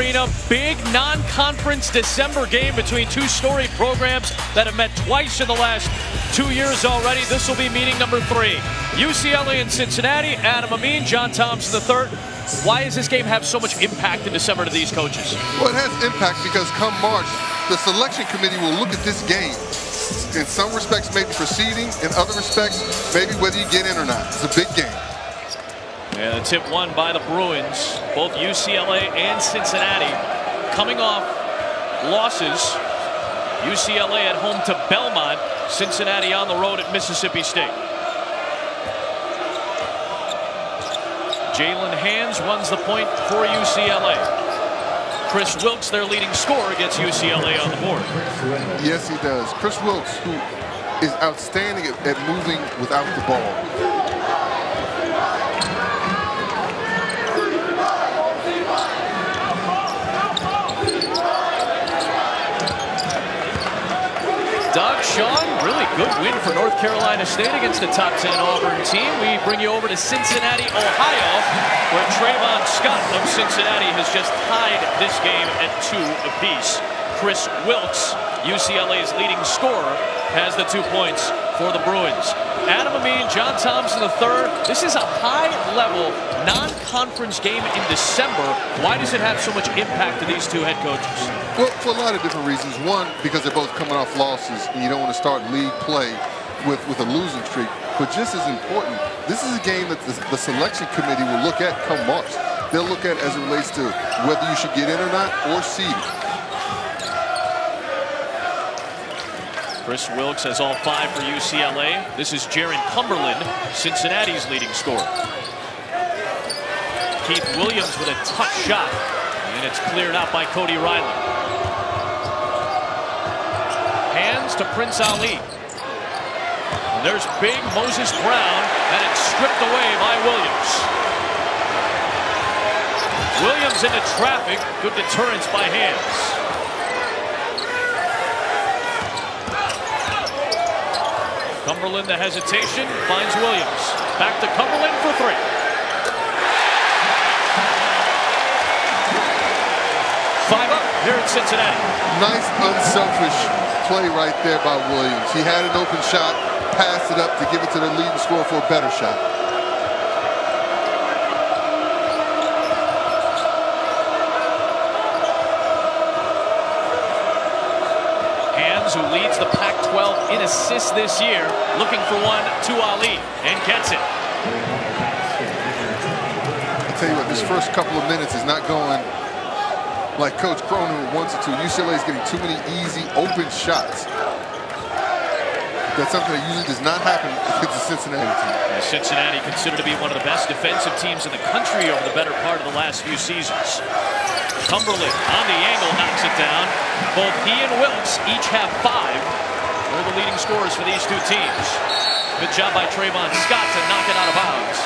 Arena. Big non-conference December game between two storied programs that have met twice in the last 2 years already. This will be meeting number 3. UCLA and Cincinnati. Adam Amin, John Thompson III. Why does this game have so much impact in December to these coaches? Well, it has impact because come March, the selection committee will look at this game. In some respects, maybe proceeding. In other respects, maybe whether you get in or not. It's a big game. And the tip won by the Bruins. Both UCLA and Cincinnati coming off losses. UCLA at home to Belmont. Cincinnati on the road at Mississippi State. Jalen Hands runs the point for UCLA. Chris Wilkes, their leading scorer, gets UCLA on the board. Yes, he does. Chris Wilkes, who is outstanding at moving without the ball. Doug, Sean, really good win for North Carolina State against the top 10 Auburn team. We bring you over to Cincinnati, Ohio, where Trayvon Scott of Cincinnati has just tied this game at 2 apiece. Chris Wilkes, UCLA's leading scorer, has the 2 points for the Bruins. Adam Amin, John Thompson III. This is a high-level non-conference game in December. Why does it have so much impact to these two head coaches? Well, for a lot of different reasons. One, because they're both coming off losses, and you don't want to start league play with a losing streak. But just as important, this is a game that the selection committee will look at come March. They'll look at as it relates to whether you should get in or not, or seeding. Chris Wilkes has all 5 for UCLA. This is Jaron Cumberland, Cincinnati's leading scorer. Keith Williams with a tough shot, and it's cleared out by Cody Riley. Hands to Prince Ali. And there's big Moses Brown, and it's stripped away by Williams. Williams into traffic. Good deterrence by Hands. Cumberland, the hesitation, finds Williams. Back to Cumberland for 3. Five up here in Cincinnati. Nice, unselfish play right there by Williams. He had an open shot, passed it up to give it to the leading scorer for a better shot. Hands, who leads the Pac-12 in assists this year, looking for one to Ali, and gets it. I tell you what, this first couple of minutes is not going like Coach Cronin wants it to. UCLA is getting too many easy, open shots. That's something that usually does not happen against the Cincinnati team. Cincinnati considered to be one of the best defensive teams in the country over the better part of the last few seasons. Cumberland on the angle knocks it down. Both he and Wilkes each have 5. They're the leading scorers for these two teams. Good job by Trayvon Scott to knock it out of bounds.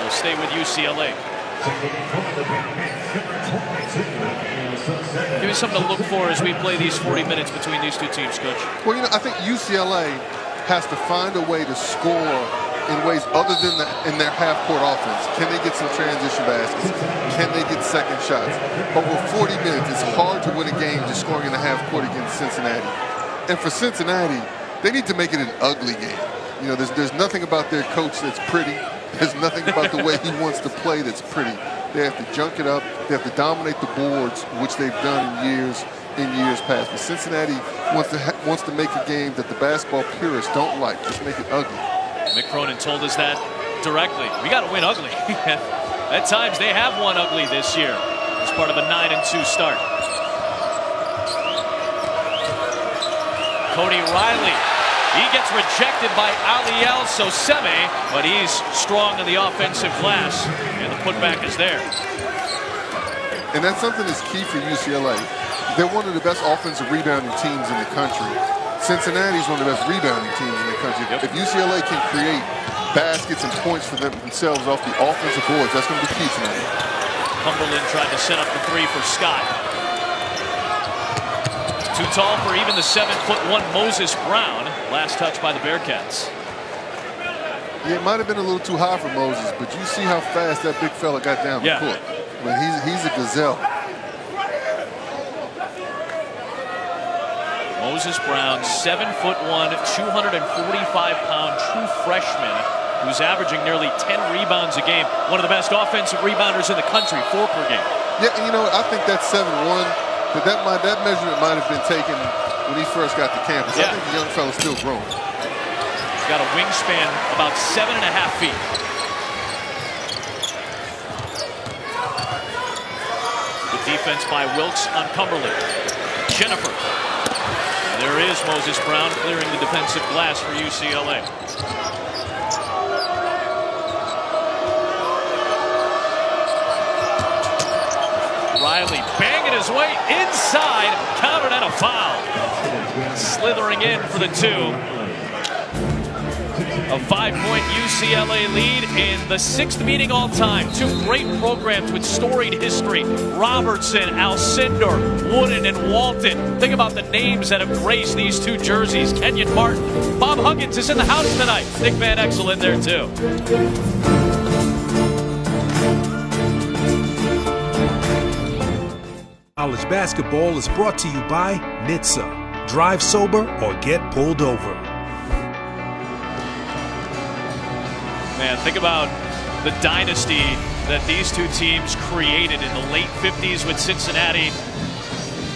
They'll stay with UCLA. Give me something to look for as we play these 40 minutes between these two teams, Coach. Well, you know, I think UCLA has to find a way to score in ways other than in their half-court offense. Can they get some transition baskets? Can they get second shots? Over 40 minutes, it's hard to win a game just scoring in the half-court against Cincinnati. And for Cincinnati, they need to make it an ugly game. You know, there's nothing about their coach that's pretty. There's nothing about the way he wants to play that's pretty. They have to junk it up. They have to dominate the boards, which they've done in years past. But Cincinnati wants to make a game that the basketball purists don't like. Just make it ugly. Mick Cronin told us that directly. We got to win ugly. At times, they have won ugly this year as part of a 9-2 start. Cody Riley. He gets rejected by Ali El-Soseme, but he's strong in the offensive glass, and the putback is there. And that's something that's key for UCLA. They're one of the best offensive rebounding teams in the country. Cincinnati's one of the best rebounding teams in the country. Yep. If UCLA can create baskets and points for themselves off the offensive boards, that's going to be key tonight. Cumberland tried to set up the 3 for Scott. Too tall for even the 7'1" Moses Brown. Last touch by the Bearcats. Yeah, it might have been a little too high for Moses, but you see how fast that big fella got down the court. I mean, he's a gazelle. Moses Brown, 7'1", 245-pound true freshman who's averaging nearly 10 rebounds a game. One of the best offensive rebounders in the country, 4 per game. Yeah, you know, I think that 7'1", that measurement might have been taken when he first got to campus. Yeah. I think the young fella's still growing. He's got a wingspan about 7.5 feet. Good defense by Wilkes on Cumberland. Jennifer. There is Moses Brown clearing the defensive glass for UCLA. Riley banging his way inside, countered and a foul. Slithering in for the 2. A 5-point UCLA lead in the 6th meeting all time. 2 great programs with storied history. Robertson, Alcindor, Wooden, and Walton. Think about the names that have graced these 2 jerseys. Kenyon Martin. Bob Huggins is in the house tonight. Nick Van Exel in there too. College basketball is brought to you by NHTSA. Drive sober or get pulled over. Man, think about the dynasty that these 2 teams created in the late 50s with Cincinnati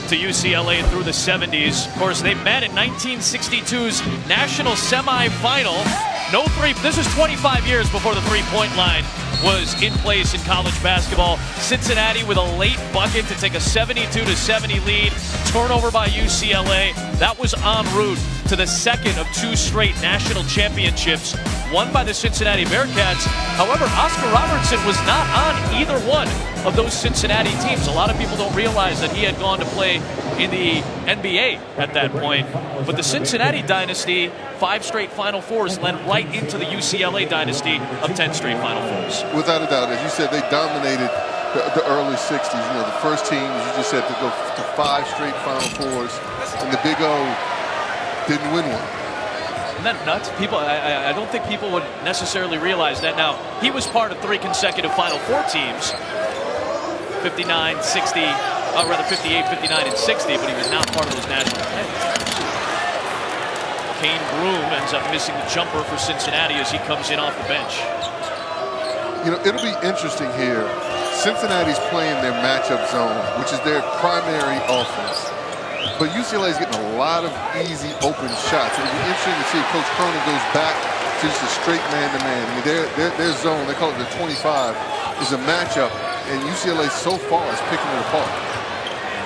to UCLA through the 70s. Of course, they met in 1962's national semifinal. No three. This is 25 years before the three-point line was in place in college basketball. Cincinnati with a late bucket to take a 72-70 lead. Turnover by UCLA. That was en route to the 2nd of 2 straight national championships won by the Cincinnati Bearcats. However, Oscar Robertson was not on either one of those Cincinnati teams. A lot of people don't realize that he had gone to play in the NBA at that point. But the Cincinnati dynasty, 5 straight Final Fours, led right into the UCLA dynasty of 10 straight Final Fours. Without a doubt, as you said, they dominated the early 60s. You know, the first team, as you just said, to go to 5 straight Final Fours, and the Big O didn't win one. Isn't that nuts? I don't think people would necessarily realize that. Now, he was part of 3 consecutive Final Four teams, 59, 60, rather 58, 59, and 60, but he was not part of those national teams. Kane Broom ends up missing the jumper for Cincinnati as he comes in off the bench. You know, it'll be interesting here. Cincinnati's playing their matchup zone, which is their primary offense. But UCLA is getting a lot of easy open shots. It'll be interesting to see if Coach Cronin goes back to just a straight man-to-man. I mean, their zone, they call it the 25, is a matchup, and UCLA so far is picking it apart.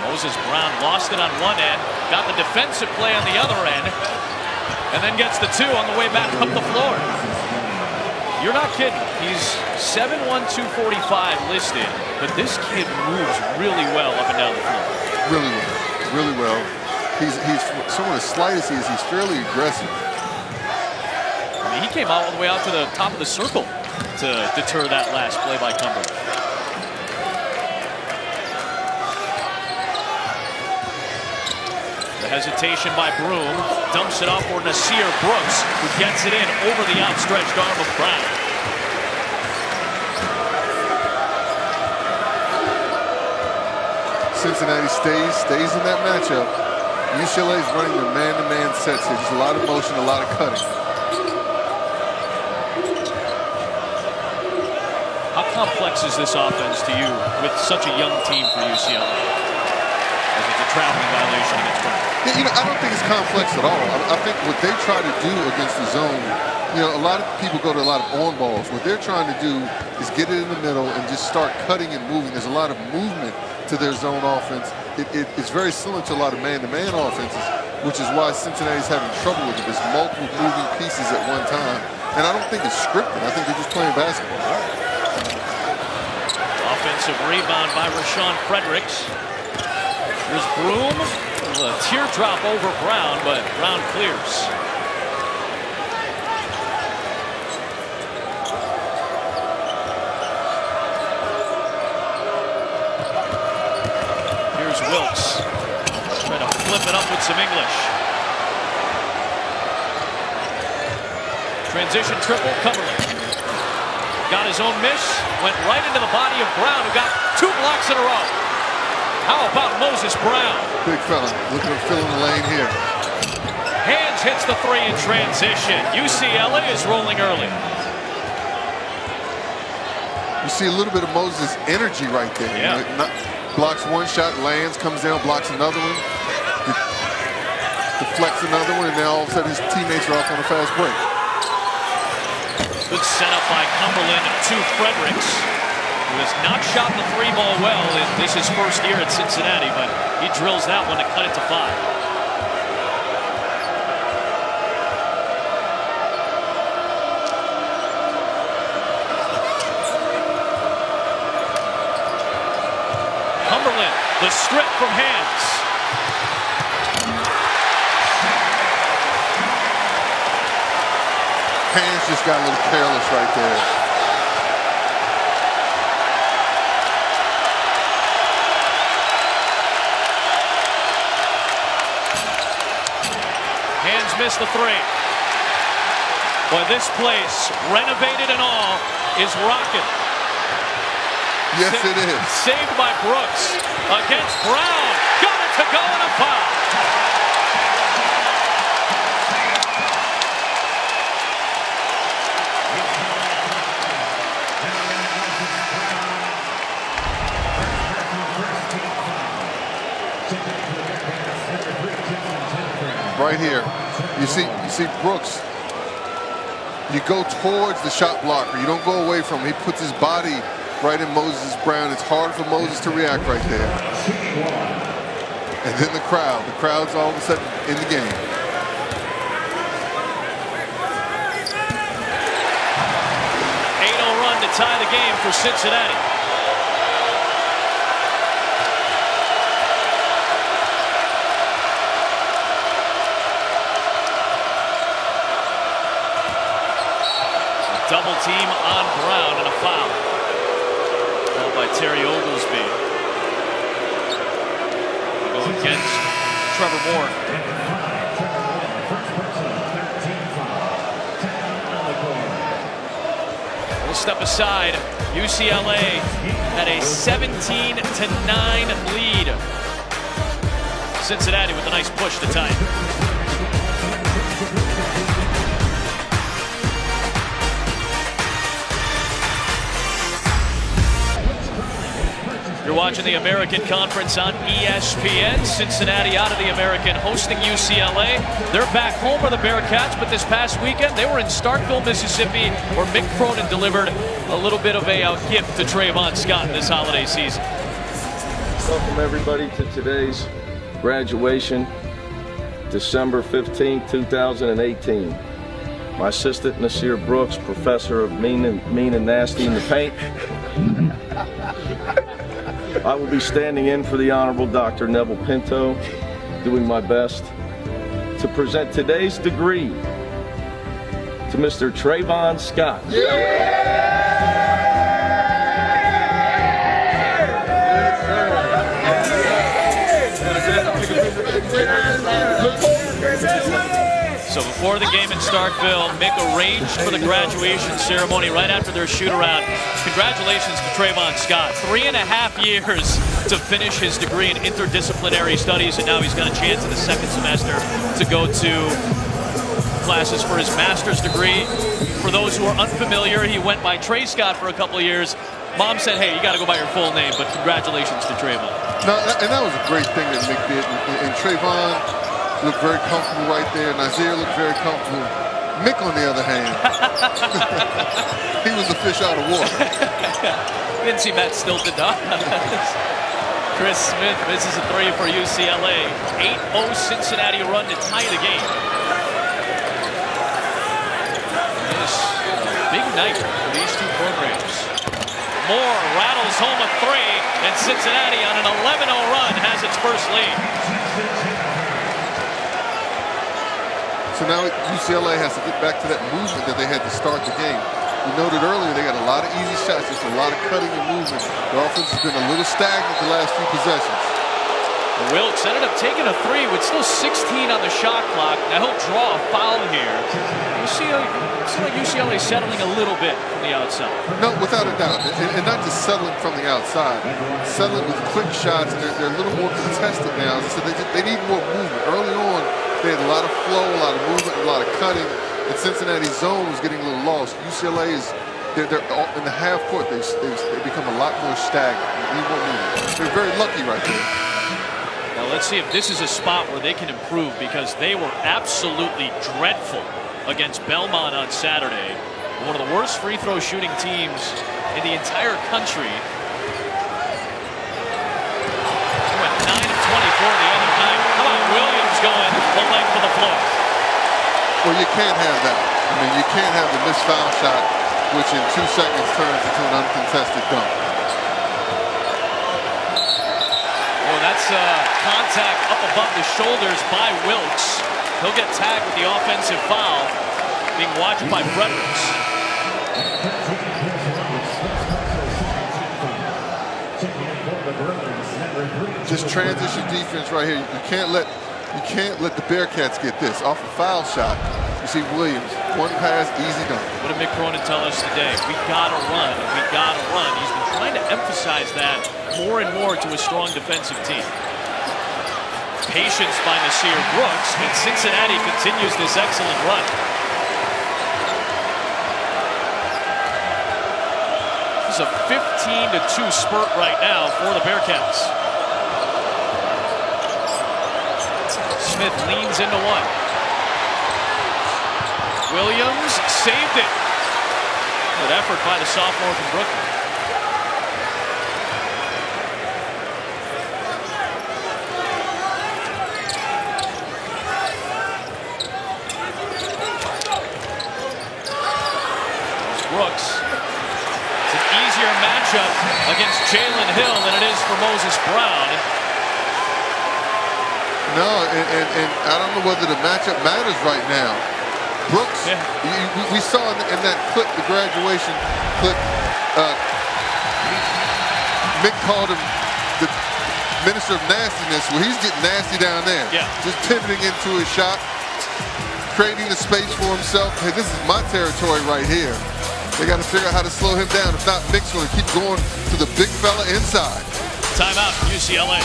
Moses Brown lost it on one end, got the defensive play on the other end, and then gets the 2 on the way back up the floor. You're not kidding. He's 7'1", 245 listed, but this kid moves really well up and down the floor. Really well. Really well. He's someone as slight as he is, he's fairly aggressive. I mean, he came all the way out to the top of the circle to deter that last play by Cumberland. The hesitation by Broom, dumps it off for Nasir Brooks, who gets it in over the outstretched arm of Brown. Cincinnati stays in that matchup. UCLA is running the man-to-man sets here. Just a lot of motion, a lot of cutting. How complex is this offense to you with such a young team for UCLA? As it's a traveling violation against Brown. Yeah, you know, I don't think it's complex at all. I think what they try to do against the zone, you know, a lot of people go to a lot of on balls. What they're trying to do is get it in the middle and just start cutting and moving. There's a lot of movement to their zone offense. It's very similar to a lot of man-to-man offenses, which is why Cincinnati's having trouble with it. There's multiple moving pieces at one time. And I don't think it's scripted. I think they're just playing basketball. Offensive rebound by Rashawn Fredericks. There's Broom. There's a teardrop over Brown, but Brown clears. Wilkes trying to flip it up with some English. Transition triple, Cumberland. Got his own miss, went right into the body of Brown, who got 2 blocks in a row. How about Moses Brown? Big fella. Look at him filling the lane here. Hands hits the three in transition. UCLA is rolling early. You see a little bit of Moses' energy right there. Yeah. You know, blocks one shot, lands, comes down, blocks another one, deflects another one, and now all of a sudden his teammates are off on a fast break. Good setup by Cumberland to Fredericks, who has not shot the three ball well. This is his first year at Cincinnati, but he drills that one to cut it to 5. Cumberland, the strip from Hands. Hands just got a little careless right there. Hands missed the three. Boy, this place, renovated and all, is rocking. Yes, it is. Saved by Brooks against Brown. Got it to go and a foul. Right here, you see Brooks. You go towards the shot blocker. You don't go away from him. He puts his body right in Moses Brown. It's hard for Moses to react right there. And then the crowd's all of a sudden in the game. Run to tie the game for Cincinnati. A double team on Brown and a foul. Called by Terry Oglesby. Go against Trevor Moore. Step aside. UCLA had a 17-9 lead. Cincinnati with a nice push to tie it. You're watching the American Conference on ESPN. Cincinnati out of the American, hosting UCLA. They're back home for the Bearcats, but this past weekend they were in Starkville, Mississippi, where Mick Cronin delivered a little bit of a gift to Trayvon Scott this holiday season. Welcome everybody to today's graduation, December 15, 2018. My assistant, Nasir Brooks, professor of mean and nasty in the paint. I will be standing in for the Honorable Dr. Neville Pinto, doing my best to present today's degree to Mr. Trayvon Scott. So before the game in Starkville, Mick arranged for the graduation ceremony right after their shoot-around. Congratulations to Trayvon Scott. 3.5 years to finish his degree in interdisciplinary studies, and now he's got a chance in the second semester to go to classes for his master's degree. For those who are unfamiliar, he went by Trey Scott for a couple of years. Mom said, hey, you got to go by your full name, but congratulations to Trayvon. No, and that was a great thing that Mick did. And Trayvon looked very comfortable right there. Nazir looked very comfortable. Mick, on the other hand, he was a fish out of water. You didn't see Matt Stilton, dog. Chris Smith misses a three for UCLA. 8-0 Cincinnati run to tie the game. This big night for these two programs. Moore rattles home a three, and Cincinnati on an 11-0 run has its first lead. So now UCLA has to get back to that movement that they had to start the game. We noted earlier they got a lot of easy shots, just a lot of cutting and movement. The offense has been a little stagnant the last few possessions. Wilkes ended up taking a three with still 16 on the shot clock. Now he'll draw a foul here. You see like UCLA settling a little bit from the outside. No, without a doubt. And not just settling from the outside. Settling with quick shots, and they're a little more contested now. So they need more movement. Early on, they had a lot of flow, a lot of movement, a lot of cutting. And Cincinnati's zone was getting a little lost. UCLA is, they're in the half court, they become a lot more stagnant. They need more movement. They're very lucky right there. Now let's see if this is a spot where they can improve, because they were absolutely dreadful against Belmont on Saturday. One of the worst free throw shooting teams in the entire country. They went 9 of 24 the other night. How about Williams going the length of the floor? Well, you can't have that. I mean, you can't have the missed foul shot, which in 2 seconds turns into an uncontested dunk. Well, that's contact up above the shoulders by Wilkes. He'll get tagged with the offensive foul, being watched by Fredericks. Just transition defense right here. You can't let the Bearcats get this off a foul shot. You see Williams, one pass, easy dunk. What did Mick Cronin tell us today? We gotta run. We gotta run. He's been trying to emphasize that more and more to a strong defensive team. Patience by Nasir Brooks, and Cincinnati continues this excellent run. This is a 15-2 spurt right now for the Bearcats. Smith leans into one. Williams saved it. Good effort by the sophomore from Brooklyn. Brooks. It's an easier matchup against Jalen Hill than it is for Moses Brown. No, and I don't know whether the matchup matters right now. Brooks, yeah. We saw in that clip, the graduation clip, Mick called him the Minister of Nastiness. Well, he's getting nasty down there. Yeah. Just pivoting into his shot, creating the space for himself. Hey, this is my territory right here. They got to figure out how to slow him down. If not, Mick's going to keep going to the big fella inside. Timeout, UCLA.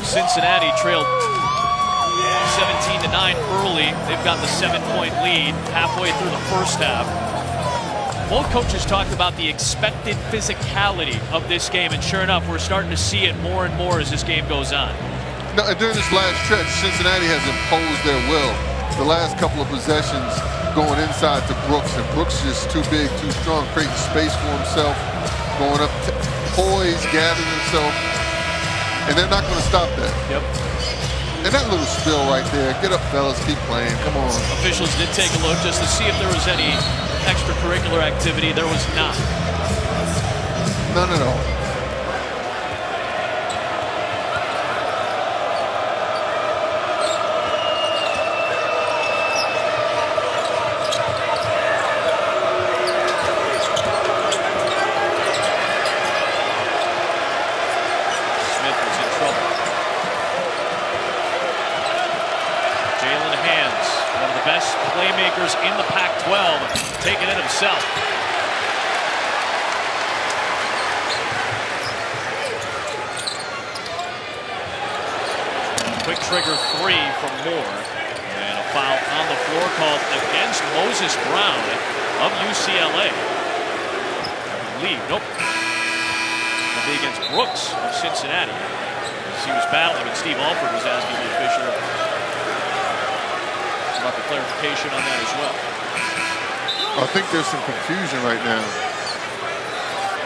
Cincinnati trailed 17-9 early. They've got the 7-point lead halfway through the first half. Both coaches talked about the expected physicality of this game, and sure enough, we're starting to see it more and more as this game goes on. No, during this last stretch, Cincinnati has imposed their will. The last couple of possessions going inside to Brooks, and Brooks is just too big, too strong, creating space for himself, going up, poised, gathering himself, and they're not going to stop that. Yep. And that little spill right there, get up, fellas, keep playing, come on. Officials did take a look just to see if there was any extracurricular activity. There was not. None at all. Smith was in trouble. Jalen Hands, one of the best playmakers in the Pac-12, taking it himself. Quick trigger three from Moore. And a foul on the floor called against Moses Brown of UCLA. Lead, nope. It'll be against Brooks of Cincinnati. As he was battling, and Steve Alford was asking the official about the clarification on that as well. I think there's some confusion right now.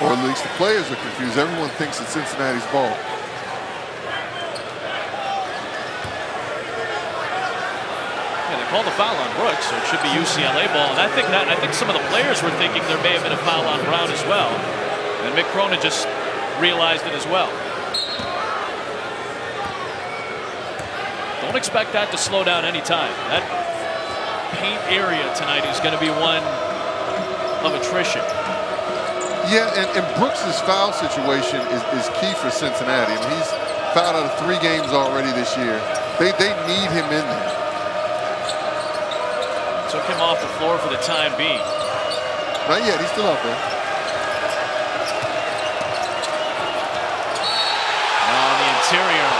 Or at least the players are confused. Everyone thinks it's Cincinnati's ball. Yeah, they called a foul on Brooks, so it should be UCLA ball. And I think some of the players were thinking there may have been a foul on Brown as well. And Mick Cronin just realized it as well. Don't expect that to slow down anytime. paint area tonight is going to be one of attrition. Yeah, and Brooks' foul situation is key for Cincinnati. I mean, he's fouled out of 3 games already this year. They need him in there. Took him off the floor for the time being. Not yet, he's still out there. Now on the interior,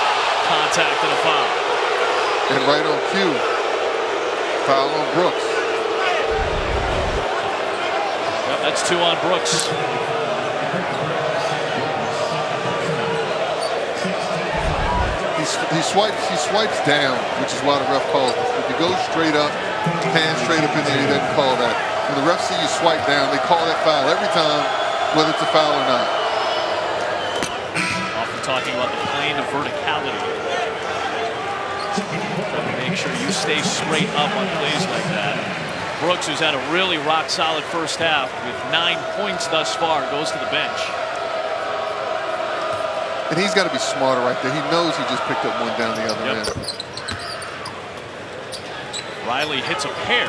contact and a foul. And right on cue, foul on Brooks. Yep, that's 2 on Brooks. He swipes down, which is why the ref calls it. If you go straight up, hand straight up in there, he doesn't call that. When the refs see you swipe down, they call that foul every time, whether it's a foul or not. Often talking about the plane of verticality. Trying to make sure you stay straight up on plays like that. Brooks, who's had a really rock-solid first half with 9 points thus far, goes to the bench. And he's got to be smarter right there. He knows he just picked up one down the other end. Riley hits a pair.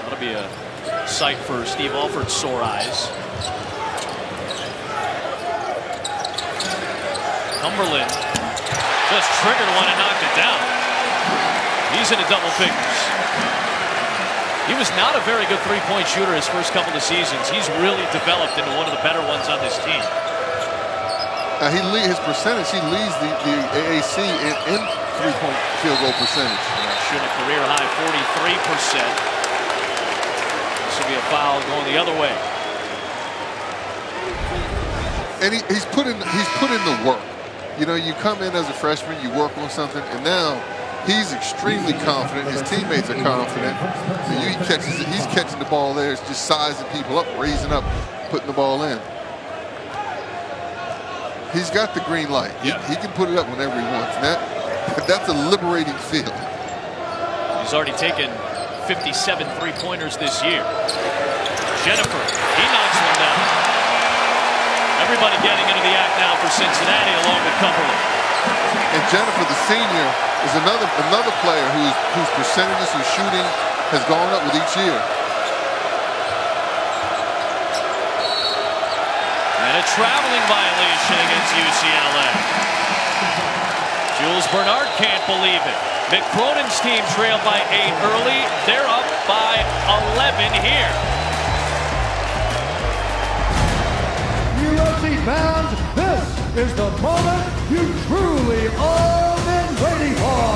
That'll be a sight for Steve Alford's sore eyes. Cumberland just triggered one and knocked it down. He's into double figures. He was not a very good three-point shooter his first couple of seasons. He's really developed into one of the better ones on this team. His percentage, he leads the AAC in three-point field goal percentage. Shooting a career high 43%. This will be a foul going the other way. And he's put in the work. You know, you come in as a freshman, you work on something, and now he's extremely confident. His teammates are confident. He's catching the ball there. It's just sizing people up, raising up, putting the ball in. He's got the green light. Yeah. He can put it up whenever he wants. And that's a liberating feeling. He's already taken 57 three-pointers this year. Jennifer, he knocks one down. Everybody getting into the act now for Cincinnati along with Cumberland. And Jennifer, the senior, is another player whose percentages of shooting has gone up with each year. And a traveling violation against UCLA. Jules Bernard can't believe it. Mick Cronin's team trailed by 8 early. They're up by 11 here. USC fans, this is the moment you truly all been waiting for.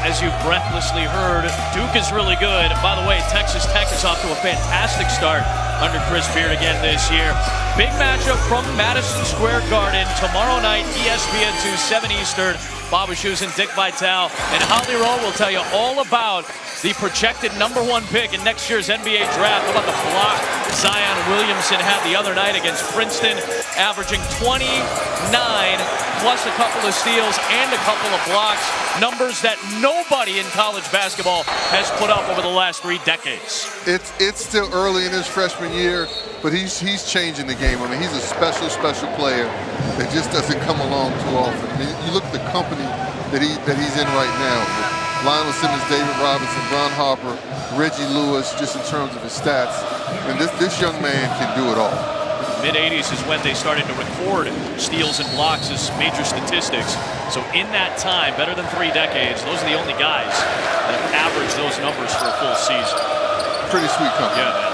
As you breathlessly heard, Duke is really good. By the way, Texas Tech is off to a fantastic start under Chris Beard again this year. Big matchup from Madison Square Garden tomorrow night, ESPN 2, 7 Eastern. Bob Wischusen and Dick Vitale and Holly Rowe will tell you all about the projected #1 pick in next year's NBA draft. How about the block Zion Williamson had the other night against Princeton, averaging 29 plus a couple of steals and a couple of blocks, numbers that nobody in college basketball has put up over the last 3 decades. It's still early in his freshman year, but he's changing the game. I mean, he's a special player that just doesn't come along too often. I mean, you look at the company that he's in right now. Lionel Simmons, David Robinson, Ron Harper, Reggie Lewis, just in terms of his stats. And this young man can do it all. Mid-'80s is when they started to record steals and blocks as major statistics. So in that time, better than 3 decades, those are the only guys that have averaged those numbers for a full season. Pretty sweet company. Yeah, man.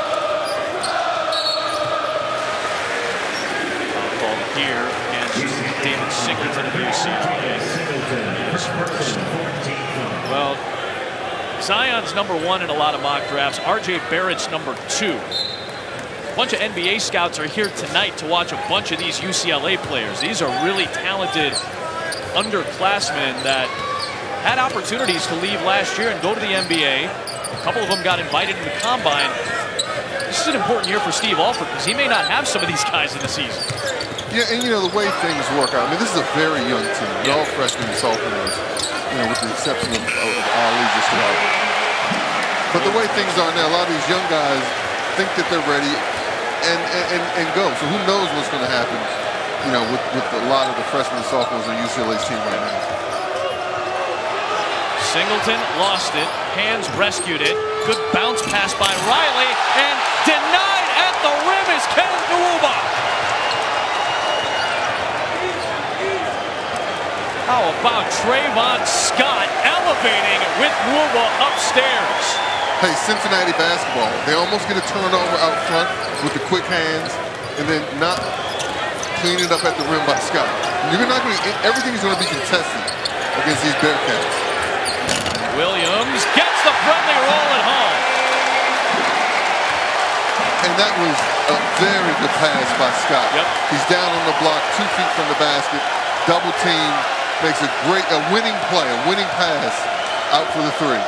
Call here against David Singleton of UCLA. Well, Zion's #1 in a lot of mock drafts. RJ Barrett's #2. A bunch of NBA scouts are here tonight to watch a bunch of these UCLA players. These are really talented underclassmen that had opportunities to leave last year and go to the NBA. A couple of them got invited to the Combine. This is an important year for Steve Alford because he may not have some of these guys in the season. Yeah, and you know, the way things work out, I mean, this is a very young team. They're all freshmen and sophomores, you know, with the exception of Ali just about. But the way things are now, a lot of these young guys think that they're ready and go. So who knows what's going to happen with a lot of the freshmen and sophomores on UCLA's team right now. Singleton lost it. Hands rescued it. Good bounce pass by Riley. And denied at the rim is Kenneth Nwuba. How about Trayvon Scott elevating with Nwuba upstairs? Hey, Cincinnati basketball, they almost get a turnover out front with the quick hands and then not clean it up at the rim by Scott. Everything's going to be contested against these Bearcats. Williams gets the friendly roll at home. And that was a very good pass by Scott. Yep. He's down on the block, 2 feet from the basket, double team, makes a winning play, a winning pass out for the three.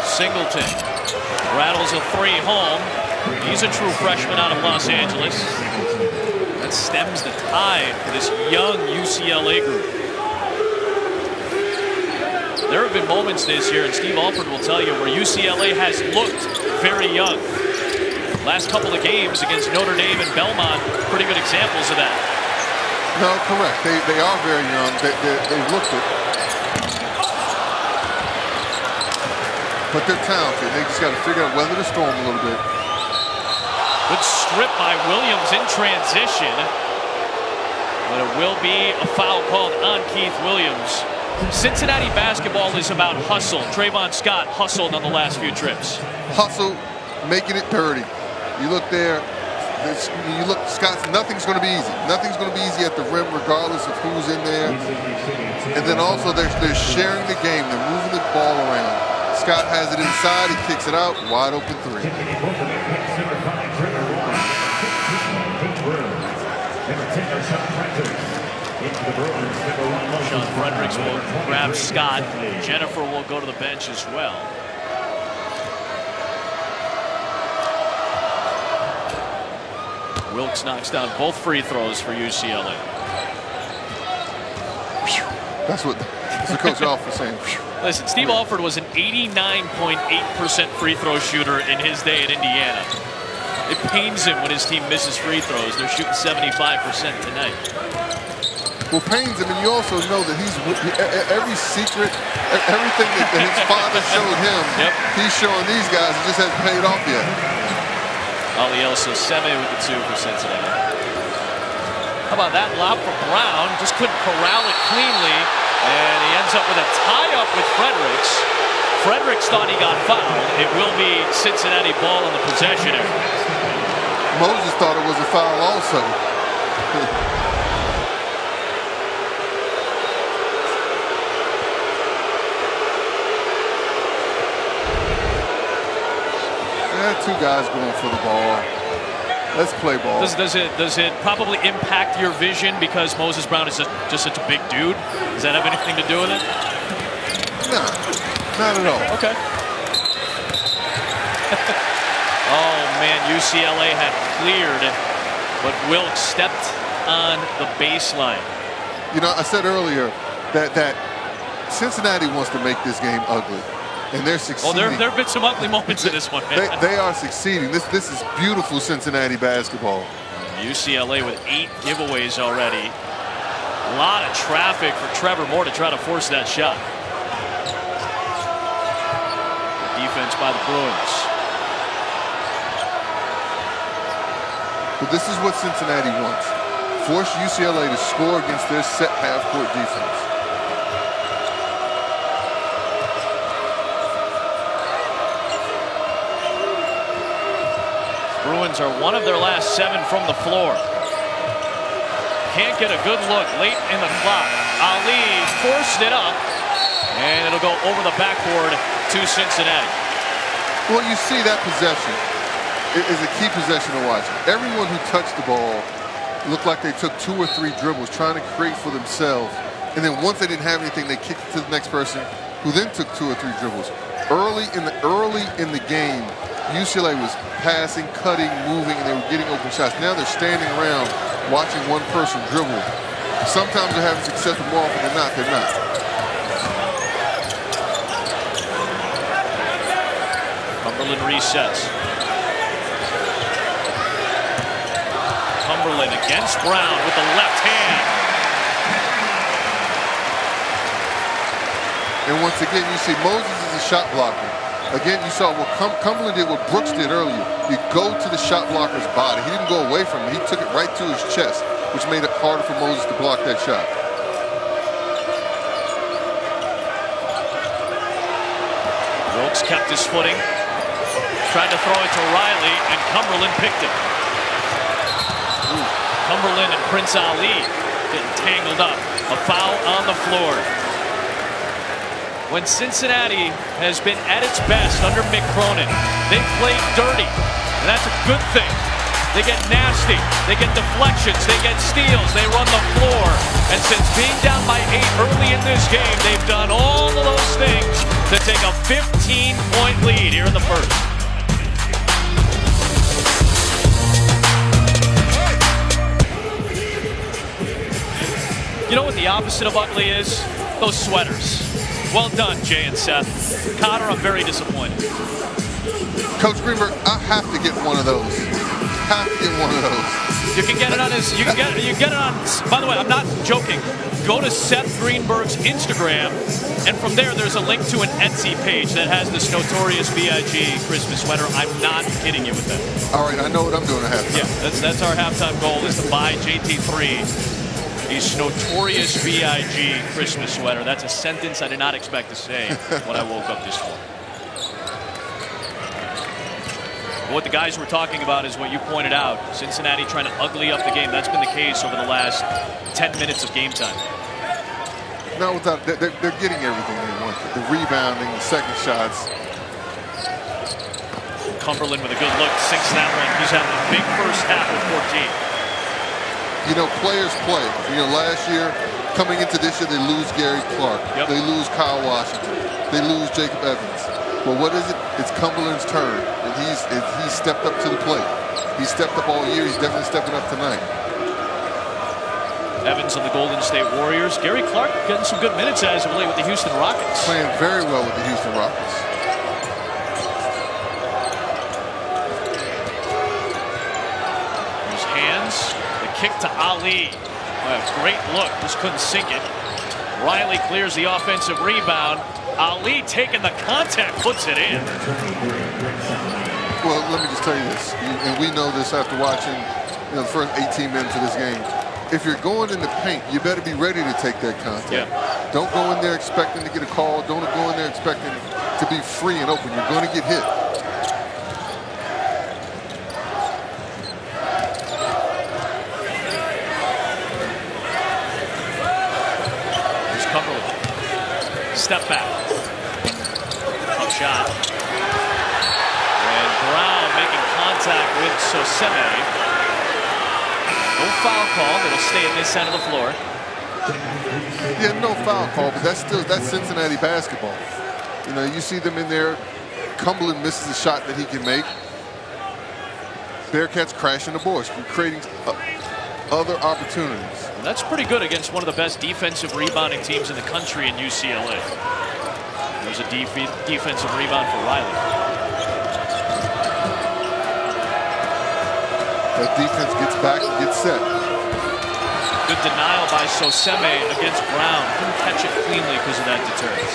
Singleton rattles a three home. He's a true freshman out of Los Angeles. That stems the tide for this young UCLA group. There have been moments this year, and Steve Alford will tell you, where UCLA has looked very young. Last couple of games against Notre Dame and Belmont, pretty good examples of that. No, correct. They are very young. They looked it. But they're talented. They just got to figure out weather the storm a little bit. Good strip by Williams in transition. But it will be a foul called on Keith Williams. Cincinnati basketball is about hustle. Trayvon Scott hustled on the last few trips. Hustle, making it dirty. You look there, Scott's, nothing's going to be easy. Nothing's going to be easy at the rim regardless of who's in there. And then also they're sharing the game. They're moving the ball around. Scott has it inside, he kicks it out, wide open three. Sean Fredericks will grab Scott. Jennifer will go to the bench as well. Wilkes knocks down both free throws for UCLA. That's what Coach Alford was saying. Listen, Steve Alford was an 89.8% free throw shooter in his day at Indiana. It pains him when his team misses free throws. They're shooting 75% tonight. Well, pains him, and you also know that every secret, everything that his father showed him, he's showing these guys. It just hasn't paid off yet. Alielso Seme with the two for Cincinnati. How about that lob for Brown? Just couldn't corral it cleanly. And he ends up with a tie-up with Fredericks. Fredericks thought he got fouled. It will be Cincinnati ball in the possession area. Moses thought it was a foul also. Two guys going for the ball. Let's play ball. Does it probably impact your vision because Moses Brown is just such a big dude? Does that have anything to do with it? No, not at all. Okay. Oh man, UCLA had cleared, but Wilkes stepped on the baseline. You know, I said earlier that Cincinnati wants to make this game ugly. And they're succeeding. Oh, there have been some ugly moments in this one, man. They are succeeding. This is beautiful Cincinnati basketball. UCLA with 8 giveaways already. A lot of traffic for Trevor Moore to try to force that shot. Defense by the Bruins. But this is what Cincinnati wants. Force UCLA to score against their set half-court defense. Bruins are one of their last 7 from the floor. Can't get a good look late in the clock. Ali forced it up, and it'll go over the backboard to Cincinnati. Well, you see that possession is a key possession to watch. Everyone who touched the ball looked like they took 2 or 3 dribbles trying to create for themselves. And then once they didn't have anything, they kicked it to the next person who then took 2 or 3 dribbles. Early in the game, UCLA was passing, cutting, moving, and they were getting open shots. Now they're standing around watching one person dribble. Sometimes they're having success, but more often than not, they're not. From the Cumberland resets. Cumberland against Brown with the left hand. And once again, you see Moses is a shot blocker. Again, you saw what Cumberland did, what Brooks did earlier. You go to the shot blocker's body. He didn't go away from it. He took it right to his chest, which made it harder for Moses to block that shot. Brooks kept his footing. Tried to throw it to Riley, and Cumberland picked it. Ooh. Cumberland and Prince Ali getting tangled up. A foul on the floor. When Cincinnati has been at its best under Mick Cronin, they play dirty, and that's a good thing. They get nasty, they get deflections, they get steals, they run the floor. And since being down by 8 early in this game, they've done all of those things to take a 15-point lead here in the first. You know what the opposite of ugly is? Those sweaters. Well done, Jay and Seth. Cotter, I'm very disappointed. Coach Greenberg, I have to get one of those. Have to get one of those. You can get it on his. You can get it on. By the way, I'm not joking. Go to Seth Greenberg's Instagram, and from there's a link to an Etsy page that has this Notorious B.I.G. Christmas sweater. I'm not kidding you with that. All right, I know what I'm doing at halftime. Yeah, that's our halftime goal is to buy JT3 his Notorious B.I.G. Christmas sweater. That's a sentence I did not expect to say when I woke up this morning. What the guys were talking about is what you pointed out. Cincinnati trying to ugly up the game. That's been the case over the last 10 minutes of game time. No, without they're getting everything they want. The rebounding, the second shots. Cumberland with a good look, sinks that one. He's having a big first half of 14. You know, players play. You know, last year, coming into this year, they lose Gary Clark. Yep. They lose Kyle Washington. They lose Jacob Evans. Well, what is it? It's Cumberland's turn, and he's stepped up to the plate. He's stepped up all year. He's definitely stepping up tonight. Evans on the Golden State Warriors. Gary Clark getting some good minutes as of late with the Houston Rockets. Playing very well with the Houston Rockets. His hands, the kick to Ali. A great look, just couldn't sink it. Riley clears the offensive rebound. Ali taking the contact, puts it in. Well, let me just tell you this, and we know this after watching the first 18 minutes of this game. If you're going in the paint, you better be ready to take that contact. Yeah. Don't go in there expecting to get a call. Don't go in there expecting to be free and open. You're going to get hit. Here's Cumberland. Step back. Tough shot. And Brown making contact with Soseme. No foul call. It'll stay at this end of the floor. Yeah, no foul call, but that's Cincinnati basketball. You know, you see them in there. Cumberland misses a shot that he can make. Bearcats crashing the boards, creating other opportunities. And that's pretty good against one of the best defensive rebounding teams in the country in UCLA. There's a defensive rebound for Riley. That defense gets back and gets set. Good denial by Soseme against Brown. Couldn't catch it cleanly because of that deterrence.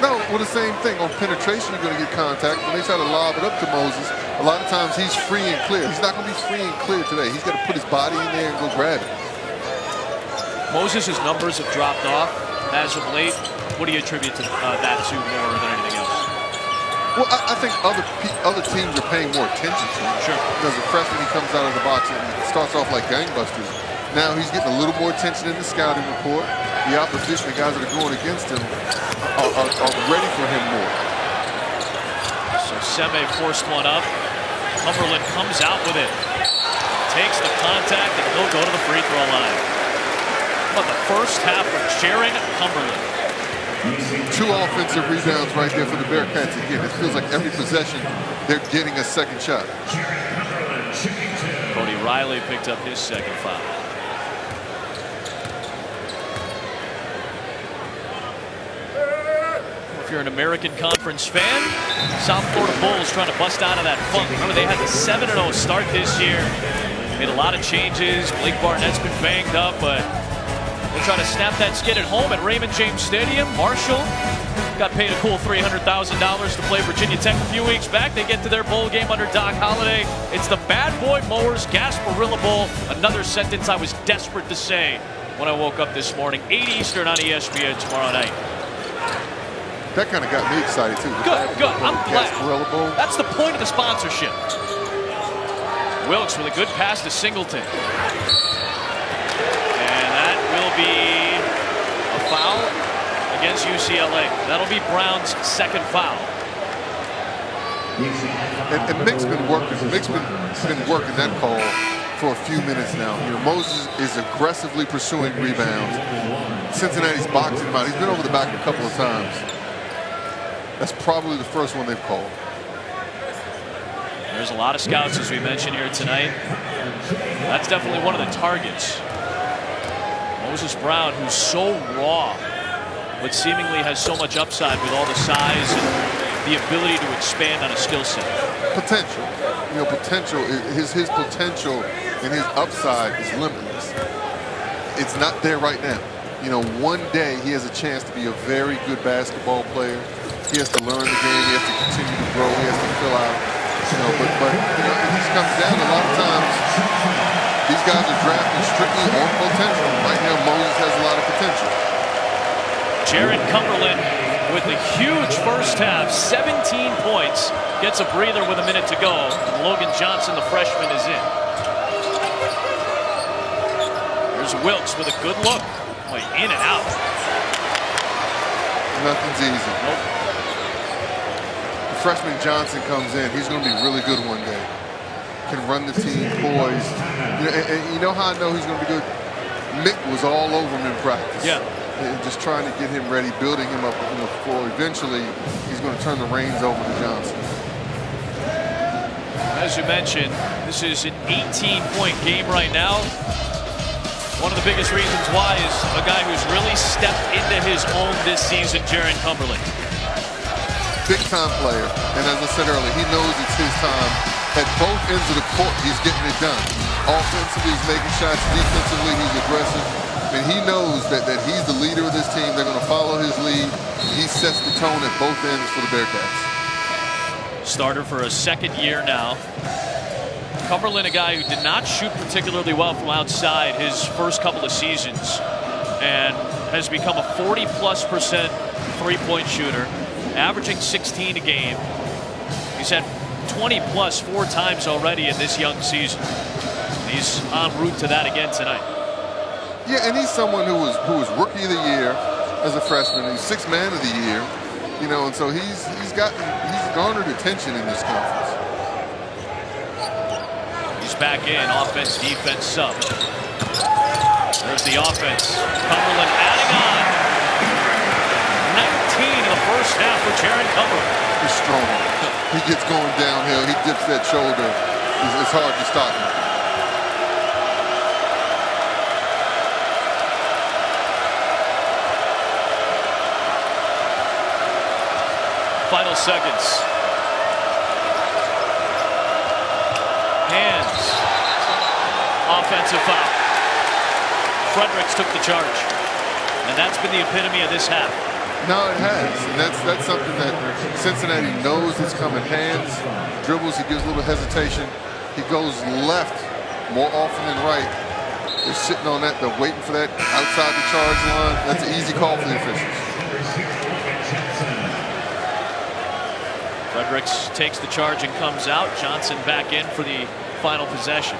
No, well, the same thing. On penetration, you're going to get contact. When they try to lob it up to Moses, a lot of times he's free and clear. He's not going to be free and clear today. He's got to put his body in there and go grab it. Moses' numbers have dropped off as of late. What do you attribute to that to more than anything else? Well, I think other teams are paying more attention to him. Sure. Because the freshman, he comes out of the box and starts off like gangbusters. Now he's getting a little more attention in the scouting report. The opposition, the guys that are going against him, are ready for him more. So Seme forced one up. Cumberland comes out with it. Takes the contact, and he'll go to the free throw line. But the first half of Sharon Cumberland. 2 offensive rebounds right there for the Bearcats again. It feels like every possession they're getting a second shot. Cody Riley picked up his second foul. If you're an American Conference fan. South Florida Bulls trying to bust out of that funk. Remember, they had the 7-0 start this year. Made a lot of changes. Blake Barnett's been banged up, but they'll try to snap that skid at home at Raymond James Stadium. Marshall got paid a cool $300,000 to play Virginia Tech a few weeks back. They get to their bowl game under Doc Holliday. It's the Bad Boy Mowers Gasparilla Bowl. Another sentence I was desperate to say when I woke up this morning. 8 Eastern on ESPN tomorrow night. That kind of got me excited too. Good. I'm glad. Gasparilla Bowl. That's the point of the sponsorship. Wilkes with a good pass to Singleton. And that will be a foul against UCLA. That'll be Brown's second foul. And Mick's been working. Mick's been working that call for a few minutes now. You know, Moses is aggressively pursuing rebounds. Cincinnati's boxing him out. He's been over the back a couple of times. That's probably the first one they've called. There's a lot of scouts, as we mentioned here tonight. That's definitely one of the targets. Moses Brown, who's so raw, but seemingly has so much upside with all the size and the ability to expand on a skill set. Potential. You know, potential. His potential and his upside is limitless. It's not there right now. You know, one day he has a chance to be a very good basketball player. He has to learn the game. He has to continue to grow. He has to fill out. You know, but you know, it just comes down a lot of times. These guys are drafted strictly on potential. Right now, Moses has a lot of potential. Jared Cumberland with the huge first half, 17 points, gets a breather with a minute to go. Logan Johnson, the freshman, is in. There's Wilkes with a good look. Boy, in and out. Nothing's easy. Nope. Freshman Johnson comes in. He's going to be really good one day. Can run the team, poised. You know, and you know how I know he's going to be good? Mick was all over him in practice. Yeah. And just trying to get him ready, building him up before eventually he's going to turn the reins over to Johnson. As you mentioned, this is an 18-point game right now. One of the biggest reasons why is a guy who's really stepped into his own this season, Jared Cumberland. Big-time player, and as I said earlier, he knows it's his time. At both ends of the court, he's getting it done. Offensively, he's making shots. Defensively, he's aggressive. And he knows that he's the leader of this team. They're going to follow his lead. He sets the tone at both ends for the Bearcats. Starter for a second year now. Cumberland, a guy who did not shoot particularly well from outside his first couple of seasons and has become a 40+% three-point shooter, averaging 16 a game. He's had 20+ 4 times already in this young season. He's en route to that again tonight. Yeah, and he's someone who was Rookie of the Year as a freshman. He's Sixth Man of the Year, you know, and so he's garnered attention in this conference. He's back in, offense, defense, sub. There's the offense. Cumberland adding on. 19 in the first half for Jared Cumberland. He's strong. He gets going downhill. He dips that shoulder. It's hard to stop him. Final seconds. Hands. Offensive foul. Fredericks took the charge. And that's been the epitome of this half. No, it has. And that's something that Cincinnati knows is coming. Hands, dribbles, he gives a little hesitation. He goes left more often than right. They're sitting on that. They're waiting for that outside the charge line. That's an easy call for the officials. Fredericks takes the charge and comes out. Johnson back in for the final possession.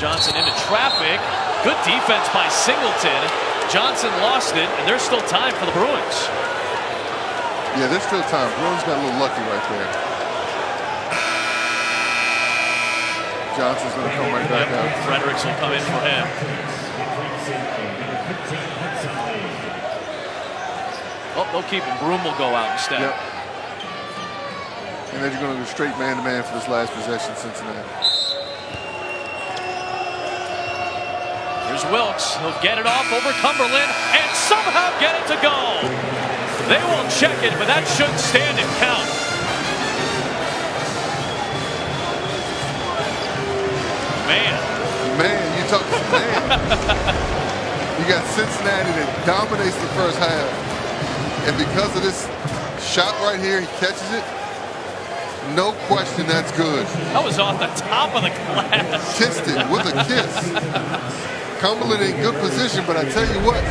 Johnson into traffic. Good defense by Singleton. Johnson lost it, and there's still time for the Bruins. Yeah, there's still time. Bruins got a little lucky right there. Johnson's going to come right back out. Fredericks will come in for him. Oh, they'll keep him. Broom will go out instead. Yep. And they're going to go straight man-to-man for this last possession, Cincinnati. There's Here's Wilkes. He'll get it off over Cumberland and somehow get it to go. They will check it, but that should stand and count. Man, you talk man. You got Cincinnati that dominates the first half, and because of this shot right here, he catches it. No question, that's good. That was off the top of the glass. Kissed it with a kiss. Cumberland in good position, but I tell you what,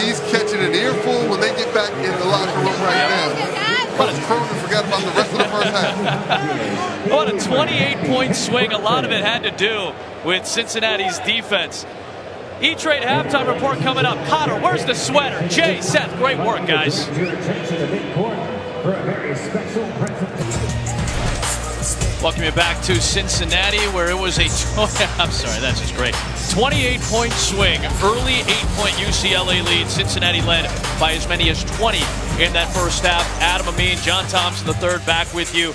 he's catching an earful when they get back in the locker room right now. Coach Cronin forgot about the rest of the first half. What a 28-point swing. A lot of it had to do with Cincinnati's defense. E-Trade halftime report coming up. Potter, where's the sweater? Jay, Seth, great work, guys. Welcome you back to Cincinnati, where it was a, I'm sorry, that's just great. 28-point swing, early 8-point UCLA lead. Cincinnati led by as many as 20 in that first half. Adam Amin, John Thompson III back with you.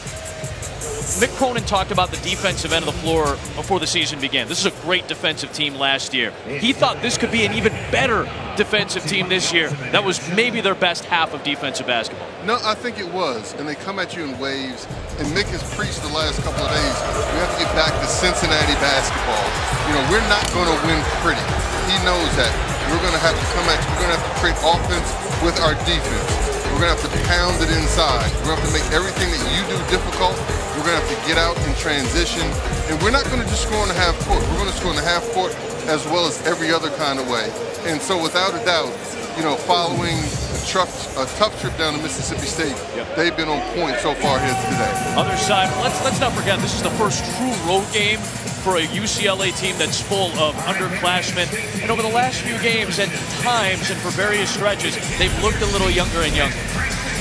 Mick Cronin talked about the defensive end of the floor before the season began. This is a great defensive team last year. He thought this could be an even better defensive team this year. That was maybe their best half of defensive basketball. No, I think it was, and they come at you in waves. And Mick has preached the last couple of days, we have to get back to Cincinnati basketball. You know, we're not going to win pretty. He knows that. We're going to have to come at you. We're going to have to create offense with our defense. We're going to have to pound it inside. We're going to have to make everything that you do difficult. We're going to have to get out and transition. And we're not going to just score in the half court. We're going to score in the half court as well as every other kind of way. And so without a doubt, you know, following a tough trip down to Mississippi State, they've been on point so far here today. Other side, let's not forget, this is the first true road game for a UCLA team that's full of underclassmen. And over the last few games, at times and for various stretches, they've looked a little younger and younger.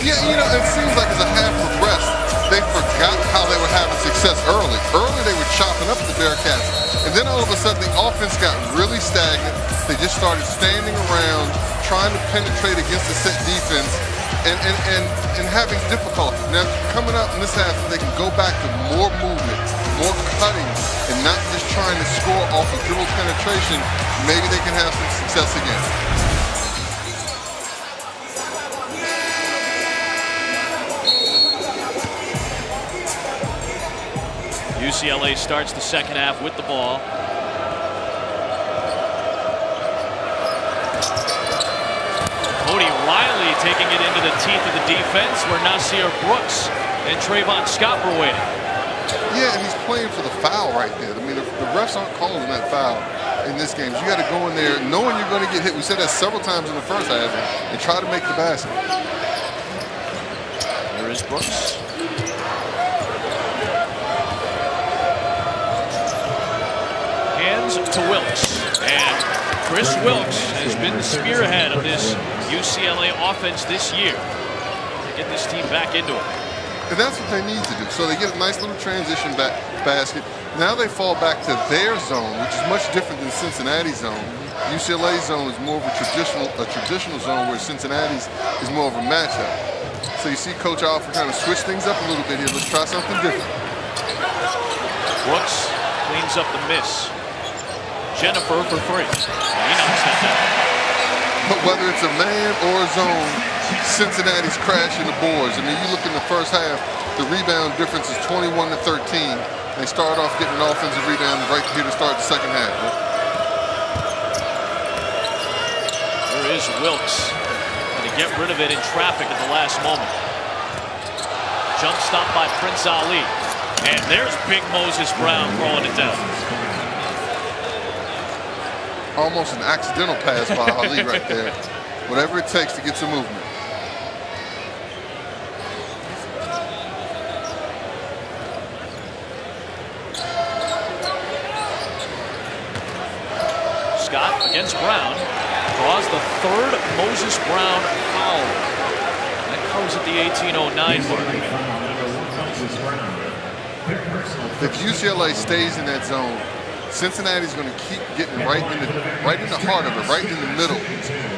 Yeah, you know, it seems like as the half progressed, they forgot how they were having success early. Early, they were chopping up the Bearcats. And then all of a sudden, the offense got really stagnant. They just started standing around, trying to penetrate against the set defense and having difficulty. Now, coming up in this half, they can go back to more movement, more cutting, and not just trying to score off of dribble penetration. Maybe they can have some success again. UCLA starts the second half with the ball. Cody Riley taking it into the teeth of the defense, where Nasir Brooks and Trayvon Scott were waiting. Yeah, and he's playing for the foul right there. I mean, the refs aren't calling that foul in this game. You got to go in there knowing you're going to get hit. We said that several times in the first half, and try to make the basket. There is Brooks. Hands to Wilkes. And Chris Wilkes has been the spearhead of this UCLA offense this year to get this team back into it. And that's what they need to do. So they get a nice little transition basket. Now they fall back to their zone, which is much different than Cincinnati's zone. UCLA's zone is more of a traditional zone, where Cincinnati's is more of a matchup. So you see Coach Alford kind of switch things up a little bit here. Let's try something different. Brooks cleans up the miss. Jennifer for three. He knocks that down. But whether it's a man or a zone, Cincinnati's crashing the boards. I mean, you look in the first half, the rebound difference is 21 to 13. They start off getting an offensive rebound right here to start the second half. There is Wilkes. And to get rid of it in traffic at the last moment. Jump stop by Prince Ali. And there's Big Moses Brown throwing it down. Almost an accidental pass by Ali right there. Whatever it takes to get some movement. Scott against Brown. Draws the third Moses Brown foul. That comes at the 18:09 mark. If UCLA stays in that zone, Cincinnati's going to keep getting right in the heart of it, right in the middle,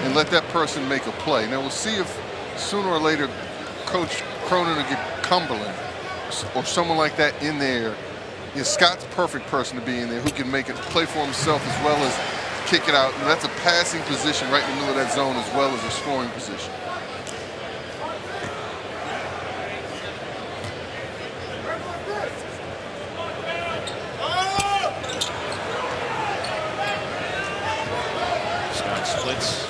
and let that person make a play. Now we'll see if sooner or later Coach Cronin will get Cumberland or someone like that in there. You know, Scott's a perfect person to be in there, who can make it play for himself as well as kick it out, and that's a passing position right in the middle of that zone as well as a scoring position. Scott splits.